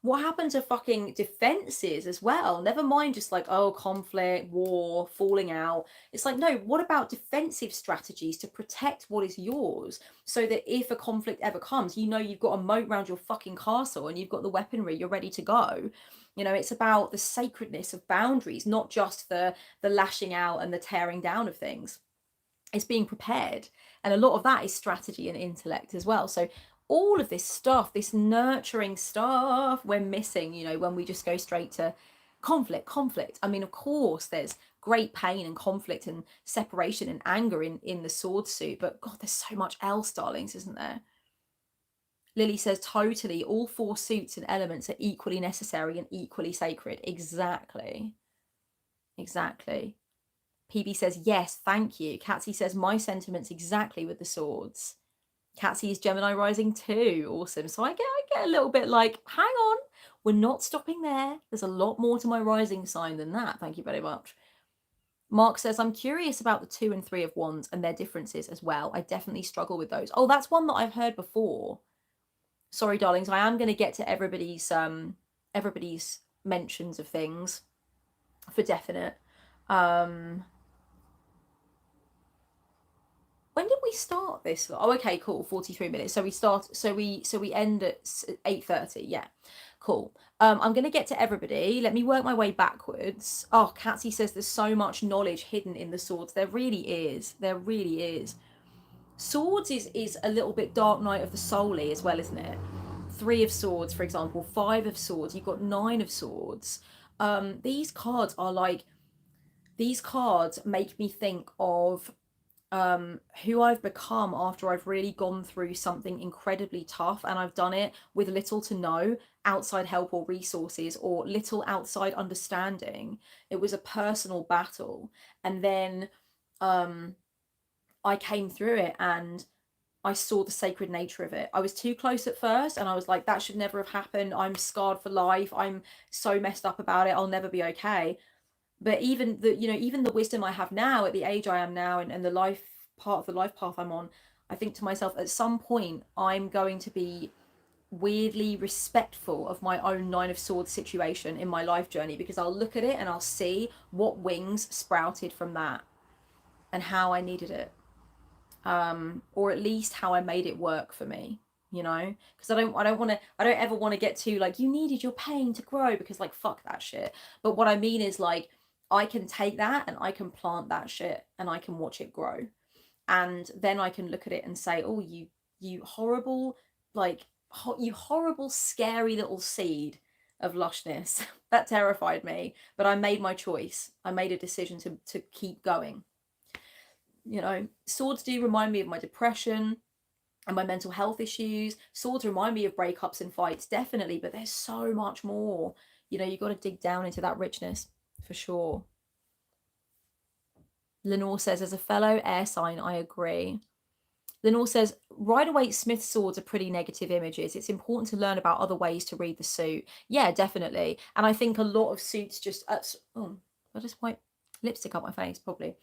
What happened to fucking defenses as well? Never mind just like, oh, conflict, war, falling out. It's like, no, what about defensive strategies to protect what is yours, so that if a conflict ever comes, you've got a moat around your fucking castle and you've got the weaponry, you're ready to go. It's about the sacredness of boundaries, not just the lashing out and the tearing down of things. It's being prepared, and a lot of that is strategy and intellect as well. So all of this stuff, this nurturing stuff, we're missing, when we just go straight to conflict. I mean, of course, there's great pain and conflict and separation and anger in the sword suit, but God, there's so much else, darlings, isn't there? Lily says, totally, all four suits and elements are equally necessary and equally sacred. Exactly. PB says, yes, thank you. Catsy says, my sentiments exactly with the swords. Catsy is Gemini rising too. Awesome. So I get a little bit like, hang on, we're not stopping there. There's a lot more to my rising sign than that. Thank you very much. Mark says, I'm curious about the 2 and 3 of wands and their differences as well. I definitely struggle with those. Oh, that's one that I've heard before. Sorry, darlings. I am going to get to everybody's mentions of things for definite. When did we start this? Oh, okay, cool. 43 minutes. So we end at 8:30. Yeah, cool. I'm gonna get to everybody. Let me work my way backwards. Oh, Catsy says there's so much knowledge hidden in the swords. There really is. Swords is a little bit Dark Night of the Soul-y as well, isn't it? 3 of Swords, for example, 5 of Swords. You've got 9 of Swords. These cards make me think of who I've become after I've really gone through something incredibly tough, and I've done it with little to no outside help or resources, or little outside understanding. It was a personal battle, and then I came through it and I saw the sacred nature of it. I was too close at first and I was like, that should never have happened. I'm scarred for life. I'm so messed up about it. I'll never be okay. But even the wisdom I have now at the age I am now, and the life path I'm on, I think to myself, at some point I'm going to be weirdly respectful of my own 9 of Swords situation in my life journey, because I'll look at it and I'll see what wings sprouted from that and how I needed it, or at least how I made it work for me. Because I don't ever want to get to like, you needed your pain to grow, because like, fuck that shit. But what I mean is like, I can take that and I can plant that shit and I can watch it grow. And then I can look at it and say, oh, you horrible, like, you horrible, scary little seed of lushness. That terrified me, but I made my choice. I made a decision to keep going. You know, swords do remind me of my depression and my mental health issues. Swords remind me of breakups and fights, definitely, but there's so much more. You know, you got to dig down into that richness for sure. Lenore says, as a fellow air sign, I agree. Lenore says, Rider-Waite Smith swords are pretty negative images. It's important to learn about other ways to read the suit. Yeah, definitely. And I think a lot of suits just... oh, I just wipe lipstick up my face, probably.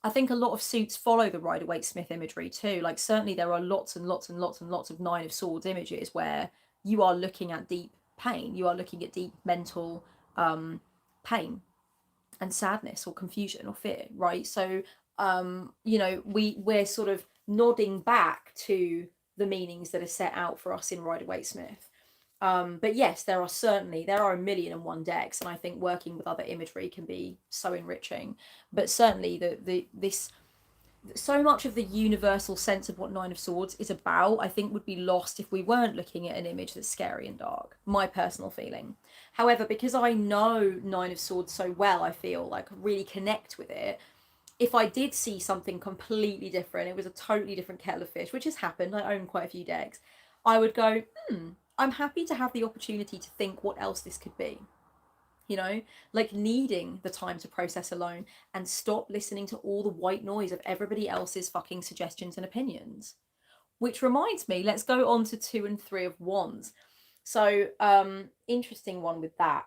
I think a lot of suits follow the Rider-Waite Smith imagery too. Like, certainly there are lots and lots and lots and lots of Nine of Swords images where you are looking at deep pain. You are looking at deep mental pain and sadness or confusion or fear, right? So you know, we're sort of nodding back to the meanings that are set out for us in Rider-Waite Smith. But yes, there are a million and one decks, and I think working with other imagery can be so enriching. But certainly this so much of the universal sense of what Nine of Swords is about, I think, would be lost if we weren't looking at an image that's scary and dark. My personal feeling. However, because I know Nine of Swords so well, I feel like I really connect with it. If I did see something completely different, it was a totally different kettle of fish, which has happened. I own quite a few decks. I would go, I'm happy to have the opportunity to think what else this could be. You know, like needing the time to process alone and stop listening to all the white noise of everybody else's fucking suggestions and opinions. Which reminds me, let's go on to 2 and 3 of Wands. So, interesting one with that.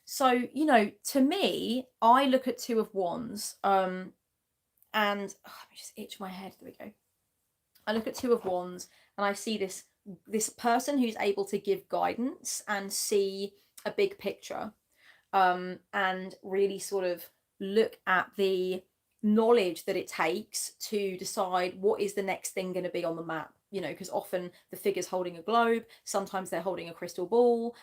So, you know, to me, I look at 2 of Wands, and let me just itch my head. There we go. I look at 2 of Wands and I see this person who's able to give guidance and see a big picture, and really sort of look at the knowledge that it takes to decide what is the next thing going to be on the map. You know, because often the figure's holding a globe, sometimes they're holding a crystal ball,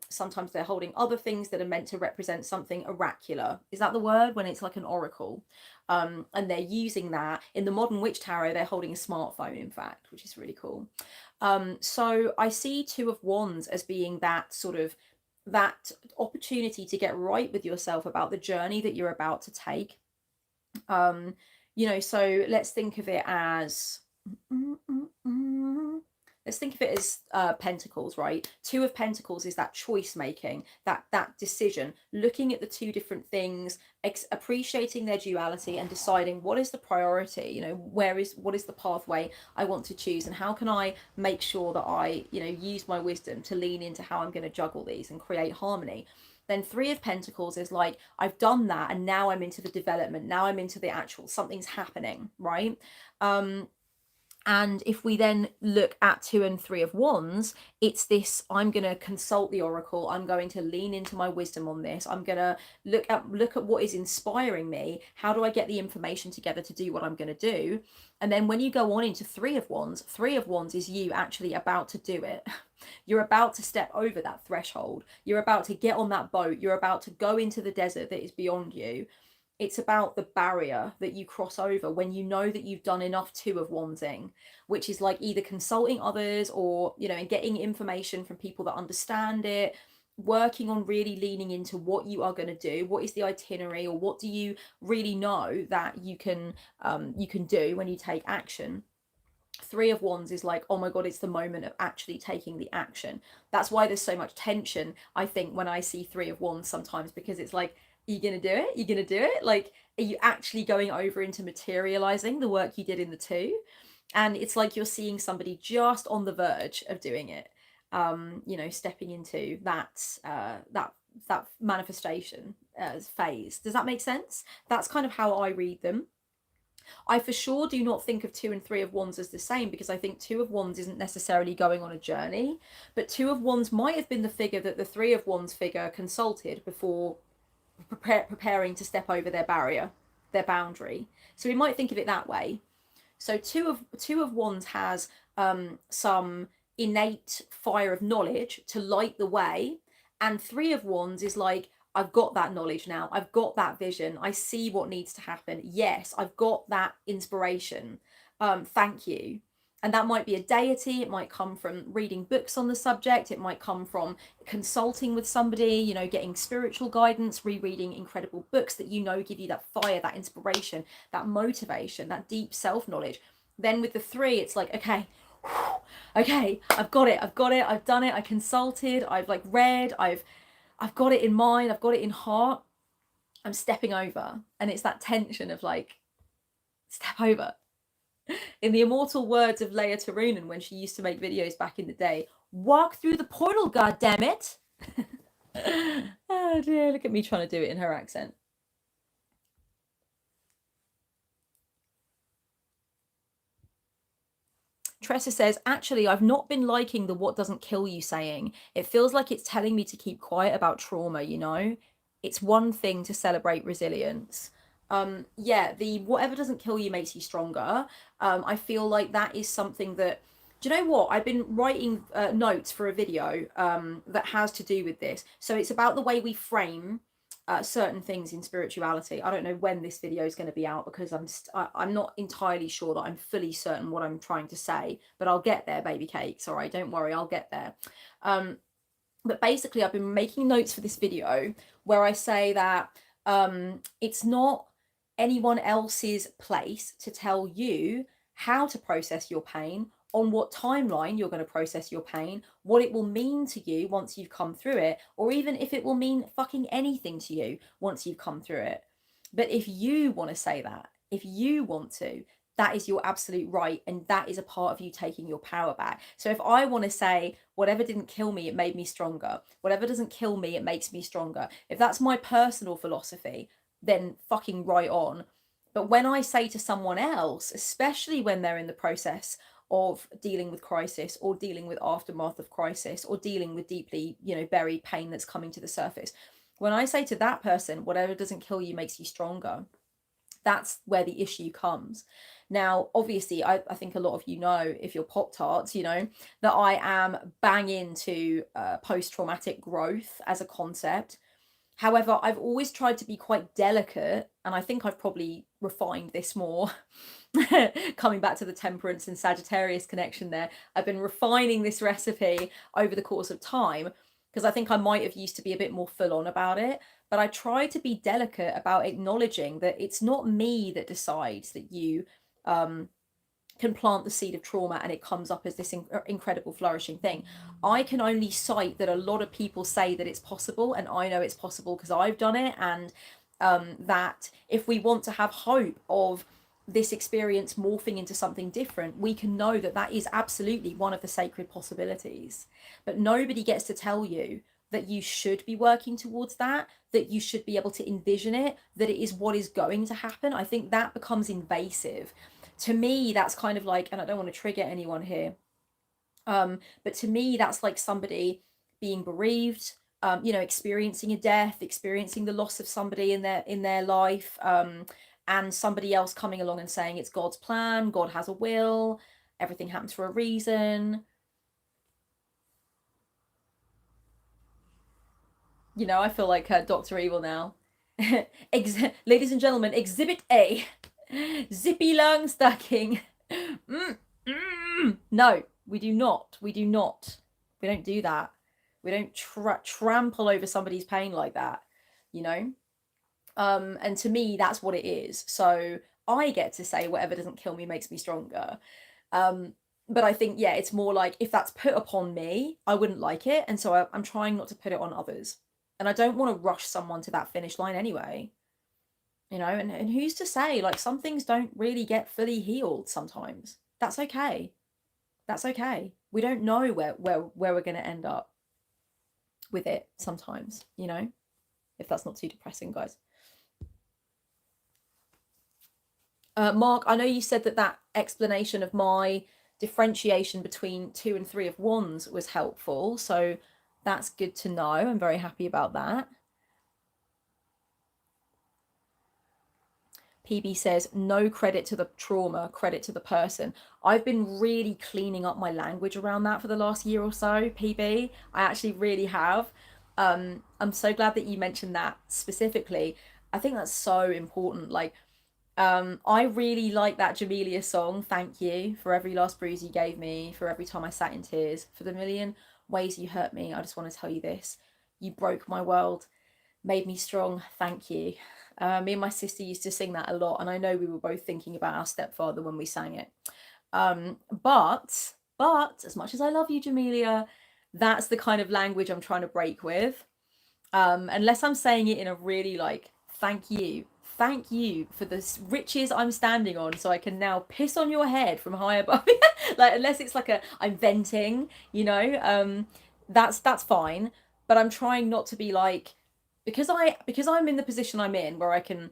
sometimes they're holding other things that are meant to represent something oracular. Is that the word? When it's like an oracle. And they're using that. In the Modern Witch Tarot, they're holding a smartphone, in fact, which is really cool. So I see 2 of Wands as being that sort of, that opportunity to get right with yourself about the journey that you're about to take. You know, so let's think of it as Pentacles, right? 2 of Pentacles is that choice making, that decision, looking at the 2 different things, appreciating their duality and deciding what is the priority. You know, what is the pathway I want to choose, and how can I make sure that I, you know, use my wisdom to lean into how I'm going to juggle these and create harmony. Then 3 of Pentacles is like, I've done that and now I'm into the development. Now I'm into the actual, something's happening, right? And if we then look at 2 and 3 of Wands, it's this, I'm going to consult the oracle. I'm going to lean into my wisdom on this. I'm going to look at what is inspiring me. How do I get the information together to do what I'm going to do? And then when you go on into 3 of Wands is you actually about to do it. You're about to step over that threshold. You're about to get on that boat. You're about to go into the desert that is beyond you. It's about the barrier that you cross over when you know that you've done enough 2 of Wandsing, which is like either consulting others or, you know, and getting information from people that understand it, working on really leaning into what you are going to do. What is the itinerary, or what do you really know that you can do when you take action? 3 of Wands is like, oh my God, it's the moment of actually taking the action. That's why there's so much tension, I think, when I see 3 of Wands sometimes, because it's like, are you going to do it? You're going to do it? Like, are you actually going over into materializing the work you did in the 2? And it's like you're seeing somebody just on the verge of doing it, you know, stepping into that manifestation phase. Does that make sense? That's kind of how I read them. I for sure do not think of 2 and 3 of Wands as the same, because I think 2 of Wands isn't necessarily going on a journey, but 2 of Wands might have been the figure that the 3 of Wands figure consulted before preparing to step over their barrier, their boundary. So we might think of it that way. So 2 of Wands has some innate fire of knowledge to light the way, and 3 of Wands is like, I've got that knowledge now. I've got that vision. I see what needs to happen. Yes, I've got that inspiration. Thank you. And that might be a deity. It might come from reading books on the subject. It might come from consulting with somebody, you know, getting spiritual guidance, rereading incredible books that you know give you that fire, that inspiration, that motivation, that deep self-knowledge. Then with the three, it's like, okay, okay, I've got it, I've done it, I consulted, I've like read, I've got it in mind, I've got it in heart. I'm stepping over. And it's that tension of like, step over. In the immortal words of Leia Tarunan when she used to make videos back in the day, walk through the portal, goddammit. Oh dear, look at me trying to do it in her accent. Tressa says, actually, I've not been liking the what doesn't kill you saying. It feels like it's telling me to keep quiet about trauma, you know? It's one thing to celebrate resilience. Yeah, the whatever doesn't kill you makes you stronger. I feel like that is something that, do you know what? I've been writing notes for a video that has to do with this. So it's about the way we frame certain things in spirituality. I don't know when this video is going to be out because I'm not entirely sure that I'm fully certain what I'm trying to say, but I'll get there, baby cakes. All right, don't worry, I'll get there. But basically, I've been making notes for this video where I say that it's not anyone else's place to tell you how to process your pain, on what timeline you're going to process your pain, what it will mean to you once you've come through it, or even if it will mean fucking anything to you once you've come through it. But if you want to say that, if you want to, that is your absolute right, and that is a part of you taking your power back. So if I want to say, whatever didn't kill me, it made me stronger, whatever doesn't kill me, it makes me stronger, if that's my personal philosophy, then fucking right on. But when I say to someone else, especially when they're in the process of dealing with crisis or dealing with aftermath of crisis or dealing with deeply, you know, buried pain that's coming to the surface, when I say to that person, whatever doesn't kill you makes you stronger, that's where the issue comes. Now, obviously, I think a lot of you know, if you're Poptarts, you know, that I am bang into post-traumatic growth as a concept. However, I've always tried to be quite delicate, and I think I've probably refined this more. Coming back to the Temperance and Sagittarius connection there, I've been refining this recipe over the course of time because I think I might have used to be a bit more full on about it. But I try to be delicate about acknowledging that it's not me that decides that you can plant the seed of trauma and it comes up as this incredible flourishing thing. I can only cite that a lot of people say that it's possible, and I know it's possible because I've done it, and that if we want to have hope of this experience morphing into something different, we can know that that is absolutely one of the sacred possibilities. But nobody gets to tell you that you should be working towards that, that you should be able to envision it, that it is what is going to happen. I think that becomes invasive. To me, that's kind of like, and I don't want to trigger anyone here, but to me, that's like somebody being bereaved, you know, experiencing a death, experiencing the loss of somebody in their life, and somebody else coming along and saying it's God's plan, God has a will, everything happens for a reason. You know, I feel like Dr. Evil now. Ladies and gentlemen, Exhibit A. Zippy lung stacking. No, we do not. We do not. We don't do that. We don't trample over somebody's pain like that, you know? And to me, that's what it is. So I get to say whatever doesn't kill me makes me stronger. But I think, yeah, it's more like if that's put upon me, I wouldn't like it. And so I'm trying not to put it on others. And I don't want to rush someone to that finish line anyway. You know, and who's to say, like, some things don't really get fully healed sometimes. That's okay. That's okay. We don't know where we're going to end up with it sometimes, you know, if that's not too depressing, guys. Mark, I know you said that explanation of my differentiation between 2 and 3 of Wands was helpful. So that's good to know. I'm very happy about that. PB says, no credit to the trauma, credit to the person. I've been really cleaning up my language around that for the last year or so, PB. I actually really have. I'm so glad that you mentioned that specifically. I think that's so important. Like, I really like that Jamelia song. Thank you for every last bruise you gave me, for every time I sat in tears, for the million ways you hurt me. I just want to tell you this. You broke my world, made me strong. Thank you. Me and my sister used to sing that a lot, and I know we were both thinking about our stepfather when we sang it. But as much as I love you, Jamelia, that's the kind of language I'm trying to break with. Unless I'm saying it in a really like, thank you for the riches I'm standing on, so I can now piss on your head from high above. Like, unless it's like a I'm venting, that's fine. But I'm trying not to be like, because I'm in the position I'm in where I can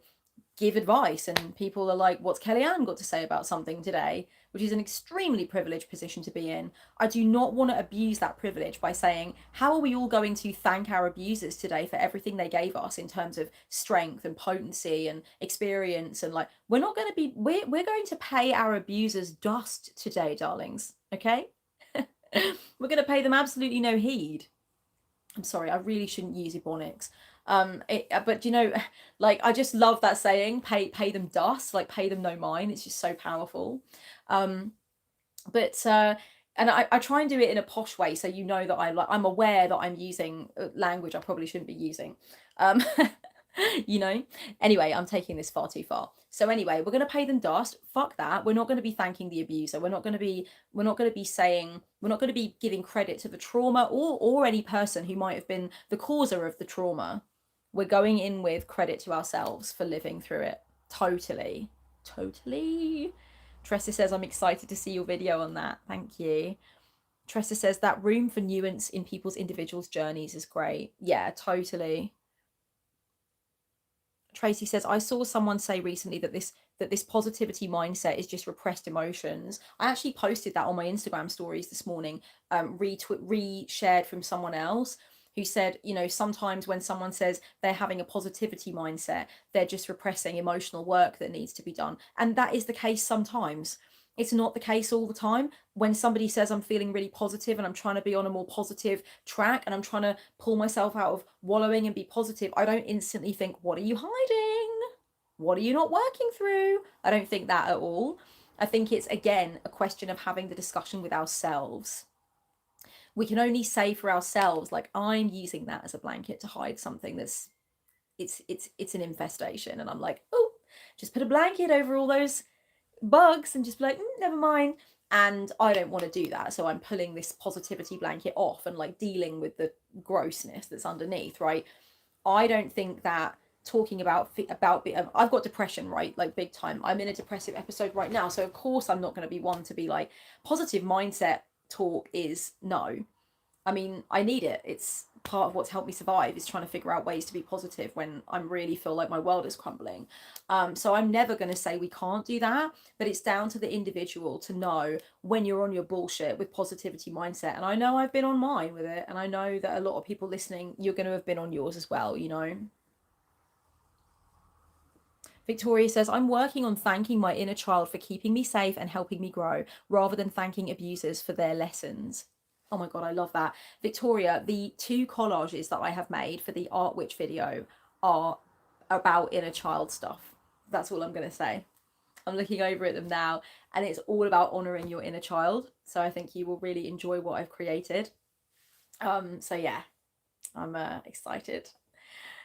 give advice and people are like, what's Kellyanne got to say about something today, which is an extremely privileged position to be in. I do not want to abuse that privilege by saying, how are we all going to thank our abusers today for everything they gave us in terms of strength and potency and experience? And like, we're not going to be, we're going to pay our abusers dust today, darlings. Okay. We're going to pay them absolutely no heed. I'm sorry, I really shouldn't use Ebonics. But like, I just love that saying, pay them dust, like pay them no mind. It's just so powerful. But and I try and do it in a posh way, so that I'm aware that I'm using language I probably shouldn't be using. Anyway, I'm taking this far too far. So anyway, we're going to pay them dust. Fuck that. We're not going to be thanking the abuser. We're not going to be saying, we're not going to be giving credit to the trauma or any person who might have been the causer of the trauma. We're going in with credit to ourselves for living through it. Totally. Tressa says, I'm excited to see your video on that. Thank you. Tressa says that room for nuance in people's individuals' journeys is great. Yeah, totally. Tracy says, I saw someone say recently that this positivity mindset is just repressed emotions. I actually posted that on my Instagram stories this morning, re-shared from someone else who said, sometimes when someone says they're having a positivity mindset, they're just repressing emotional work that needs to be done. And that is the case sometimes. It's not the case all the time. When somebody says I'm feeling really positive and I'm trying to be on a more positive track and I'm trying to pull myself out of wallowing and be positive, I don't instantly think, what are you hiding? What are you not working through? I don't think that at all. I think it's, again, a question of having the discussion with ourselves. We can only say for ourselves, like, I'm using that as a blanket to hide something that's, it's an infestation. And I'm like, oh, just put a blanket over all those bugs and just be like, never mind. And I don't want to do that, so I'm pulling this positivity blanket off and like dealing with the grossness that's underneath, right? I don't think that talking about I've got depression, right? Like, big time. I'm in a depressive episode right now, so of course I'm not going to be one to be like, positive mindset talk is no. I mean, I need it. It's part of what's helped me survive, is trying to figure out ways to be positive when I really feel like my world is crumbling. So I'm never going to say we can't do that, but it's down to the individual to know when you're on your bullshit with positivity mindset. And I know I've been on mine with it, and I know that a lot of people listening, you're going to have been on yours as well, Victoria says, I'm working on thanking my inner child for keeping me safe and helping me grow, rather than thanking abusers for their lessons. Oh my God, I love that. Victoria, the 2 collages that I have made for the Art Witch video are about inner child stuff. That's all I'm going to say. I'm looking over at them now, and it's all about honouring your inner child. So I think you will really enjoy what I've created. So yeah, I'm excited.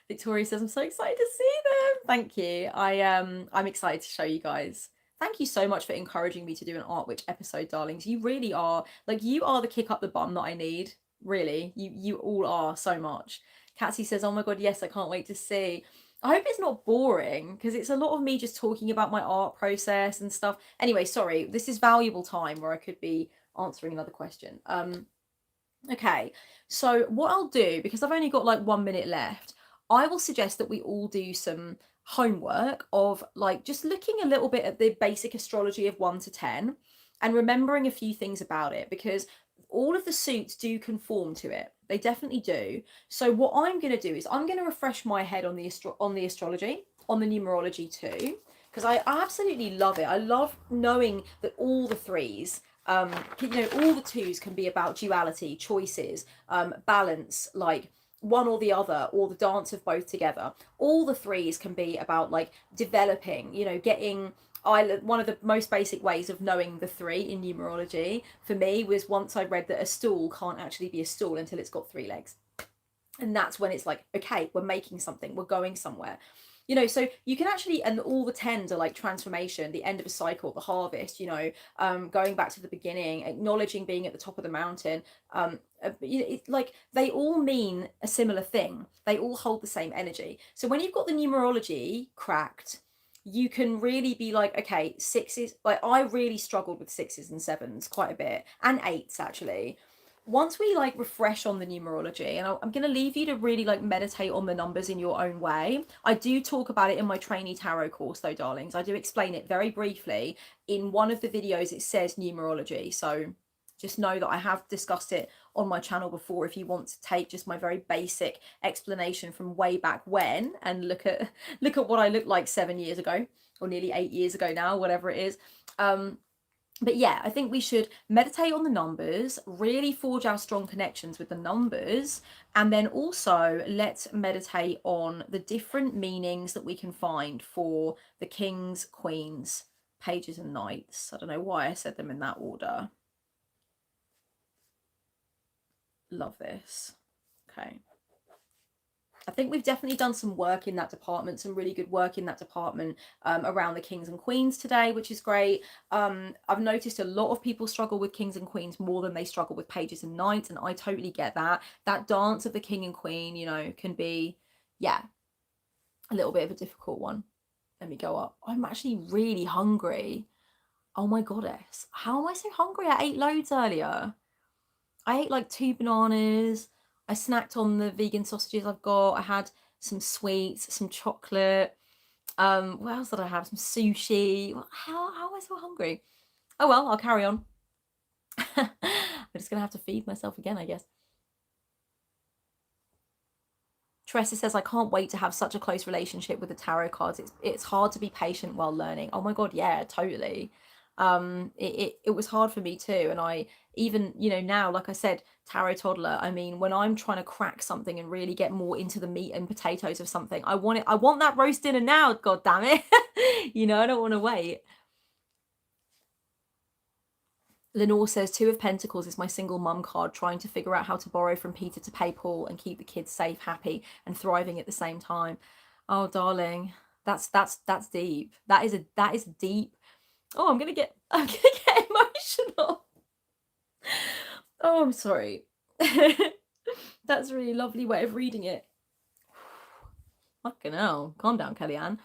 Victoria says, I'm so excited to see them. Thank you. I'm excited to show you guys. Thank you so much for encouraging me to do an Art Witch episode, darlings. You really are, like, you are the kick up the bum that I need. Really, you all are so much. Catsy says, oh my God, yes, I can't wait to see. I hope it's not boring, because it's a lot of me just talking about my art process and stuff. Anyway, sorry, this is valuable time where I could be answering another question. Okay, so what I'll do, because I've only got like 1 minute left, I will suggest that we all do some homework of like just looking a little bit at the basic astrology of 1 to 10 and remembering a few things about it, because all of the suits do conform to it. They definitely do. So what I'm going to do is I'm going to refresh my head on the astrology, on the numerology too, because I absolutely love it. I love knowing that all the threes, all the twos can be about duality, choices, balance, like one or the other, or the dance of both together. All the threes can be about like developing, you know, getting. One of the most basic ways of knowing the three in numerology for me was once I read that a stool can't actually be a stool until it's got three legs. And that's when it's like, okay, we're making something, we're going somewhere, you know. So you can actually, and all the tens are like transformation, the end of a cycle, the harvest, you know, going back to the beginning, acknowledging being at the top of the mountain. Like they all mean a similar thing, they all hold the same energy. So when you've got the numerology cracked, you can really be like, okay, sixes, like I really struggled with sixes and sevens quite a bit, and eights actually. Once we like refresh on the numerology, and I'm going to leave you to really like meditate on the numbers in your own way. I do talk about it in my trainee tarot course though, darlings. I do explain it very briefly in one of the videos. It says numerology, so just know that I have discussed it on my channel before if you want to take just my very basic explanation from way back when and look at what I looked like 7 years ago, or nearly 8 years ago now, whatever it is. But yeah, I think we should meditate on the numbers, really forge our strong connections with the numbers, and then also let's meditate on the different meanings that we can find for the kings, queens, pages, and knights. I don't know why I said them in that order. Love this. Okay. I think we've definitely done some work in that department, some really good work in that department around the kings and queens today, which is great. I've noticed a lot of people struggle with kings and queens more than they struggle with pages and knights, and I totally get that. That dance of the king and queen, you know, can be, yeah, a little bit of a difficult one. Let me go up. I'm actually really hungry. Oh my goddess. How am I so hungry? I ate loads earlier. I ate like 2 bananas. I snacked on the vegan sausages I've got. I had some sweets, some chocolate. What else did I have? Some sushi. How am I so hungry? Oh well, I'll carry on. I'm just gonna have to feed myself again, I guess. Teresa says, I can't wait to have such a close relationship with the tarot cards. It's hard to be patient while learning. Oh my god, yeah, totally. It was hard for me too, and I even, you know, now, like I said, tarot toddler, I mean, when I'm trying to crack something and really get more into the meat and potatoes of something, I want that roast dinner now, god damn it. You know, I don't want to wait. Lenore says, Two of Pentacles is my single mum card, trying to figure out how to borrow from Peter to pay Paul and keep the kids safe, happy, and thriving at the same time. Oh, darling, that's deep. That is deep. Oh, I'm gonna get emotional. Oh, I'm sorry. That's a really lovely way of reading it. Fucking hell. Calm down, Kellyanne.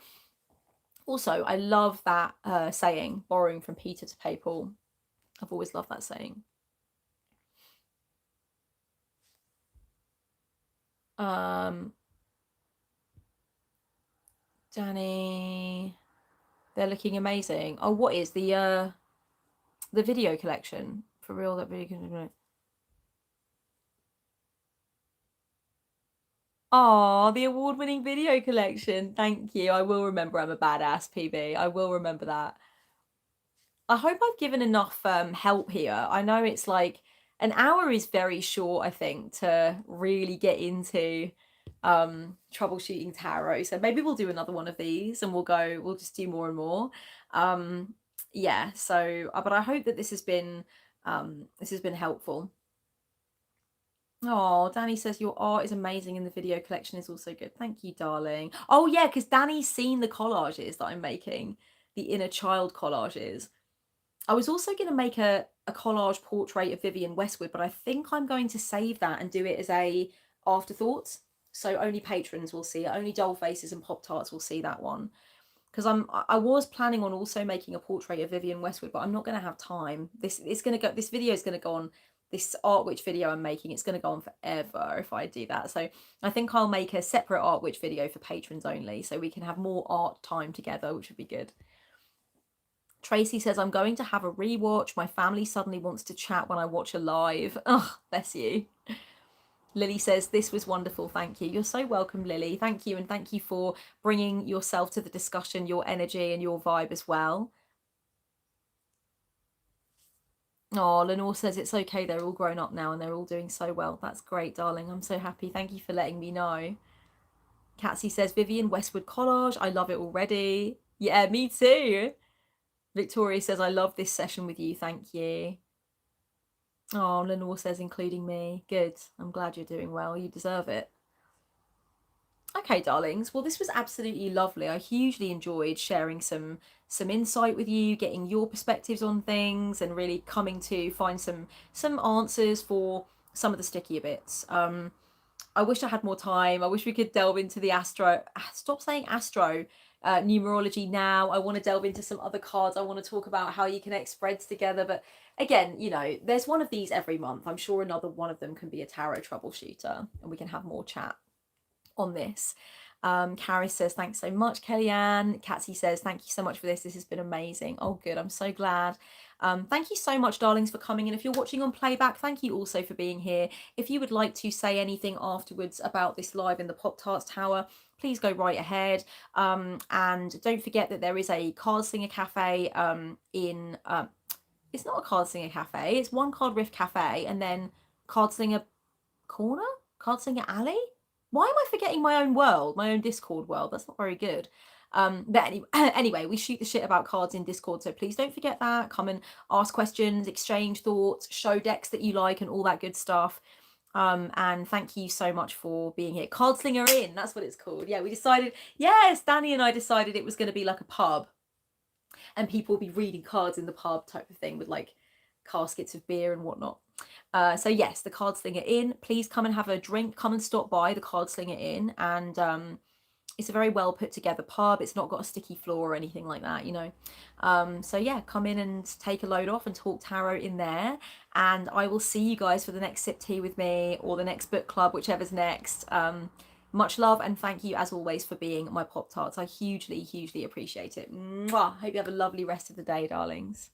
Also, I love that saying, borrowing from Peter to pay Paul. I've always loved that saying. Danny, they're looking amazing. Oh, what is the video collection? For real, that video collection. Oh, the award-winning video collection. Thank you. I will remember I'm a badass, PB. I will remember that. I hope I've given enough help here. I know it's like an hour is very short, I think, to really get into troubleshooting tarot. So maybe we'll do another one of these and we'll just do more and more. Yeah, so but I hope that this has been helpful. Oh, Danny says your art is amazing and the video collection is also good. Thank you, darling. Oh yeah, because Danny's seen the collages that I'm making, the inner child collages. I was also going to make a collage portrait of Vivienne Westwood, but I think I'm going to save that and do it as a afterthought. So only patrons will see it. Only Doll Faces and Poptarts will see that one. Because I was planning on also making a portrait of Vivienne Westwood, but I'm not going to have time. This video is going to go on, this Art Witch video I'm making, it's going to go on forever if I do that. So I think I'll make a separate Art Witch video for patrons only, so we can have more art time together, which would be good. Tracy says, I'm going to have a rewatch. My family suddenly wants to chat when I watch a live. Oh, bless you. Lily says, this was wonderful. Thank you. You're so welcome, Lily. Thank you. And thank you for bringing yourself to the discussion, your energy and your vibe as well. Oh, Lenore says it's okay. They're all grown up now and they're all doing so well. That's great, darling. I'm so happy. Thank you for letting me know. Catsy says, Vivian, Westwood Collage. I love it already. Yeah, me too. Victoria says, I love this session with you. Thank you. Oh, Lenore says, including me. Good. I'm glad you're doing well. You deserve it. Okay, darlings. Well, this was absolutely lovely. I hugely enjoyed sharing some insight with you, getting your perspectives on things, and really coming to find some answers for some of the stickier bits. I wish I had more time. I wish we could delve into the astro. Stop saying astro. Numerology now. I want to delve into some other cards. I want to talk about how you connect spreads together. But again, you know, there's one of these every month. I'm sure another one of them can be a tarot troubleshooter, and we can have more chat on this. Carrie says, thanks so much, Kellyanne. Catsy says, thank you so much for this. This has been amazing. Oh, good. I'm so glad. Thank you so much, darlings, for coming in. If you're watching on playback, thank you also for being here. If you would like to say anything afterwards about this live in the Poptarts Tower, please go right ahead. And don't forget that there is a Card Slinger Cafe in... it's not a Card Slinger Cafe. It's One Card Riff Cafe and then Card Slinger Corner? Card Slinger Alley? Why am I forgetting my own world, my own Discord world? That's not very good. But anyway, we shoot the shit about cards in Discord, so please don't forget that. Come and ask questions, exchange thoughts, show decks that you like, and all that good stuff. And thank you so much for being here. Card Slinger In, that's what it's called. Yeah, we decided, yes, Danny and I decided it was going to be like a pub, and people will be reading cards in the pub type of thing with like caskets of beer and whatnot. So yes, the Card Slinger Inn. Please come and have a drink. Come and stop by the Card Slinger Inn, and it's a very well put together pub. It's not got a sticky floor or anything like that, you know. So yeah, come in and take a load off and talk tarot in there. And I will see you guys for the next sip tea with me or the next book club, whichever's next. Much love and thank you as always for being my Pop Tarts. I hugely, hugely appreciate it. Mwah! Hope you have a lovely rest of the day, darlings.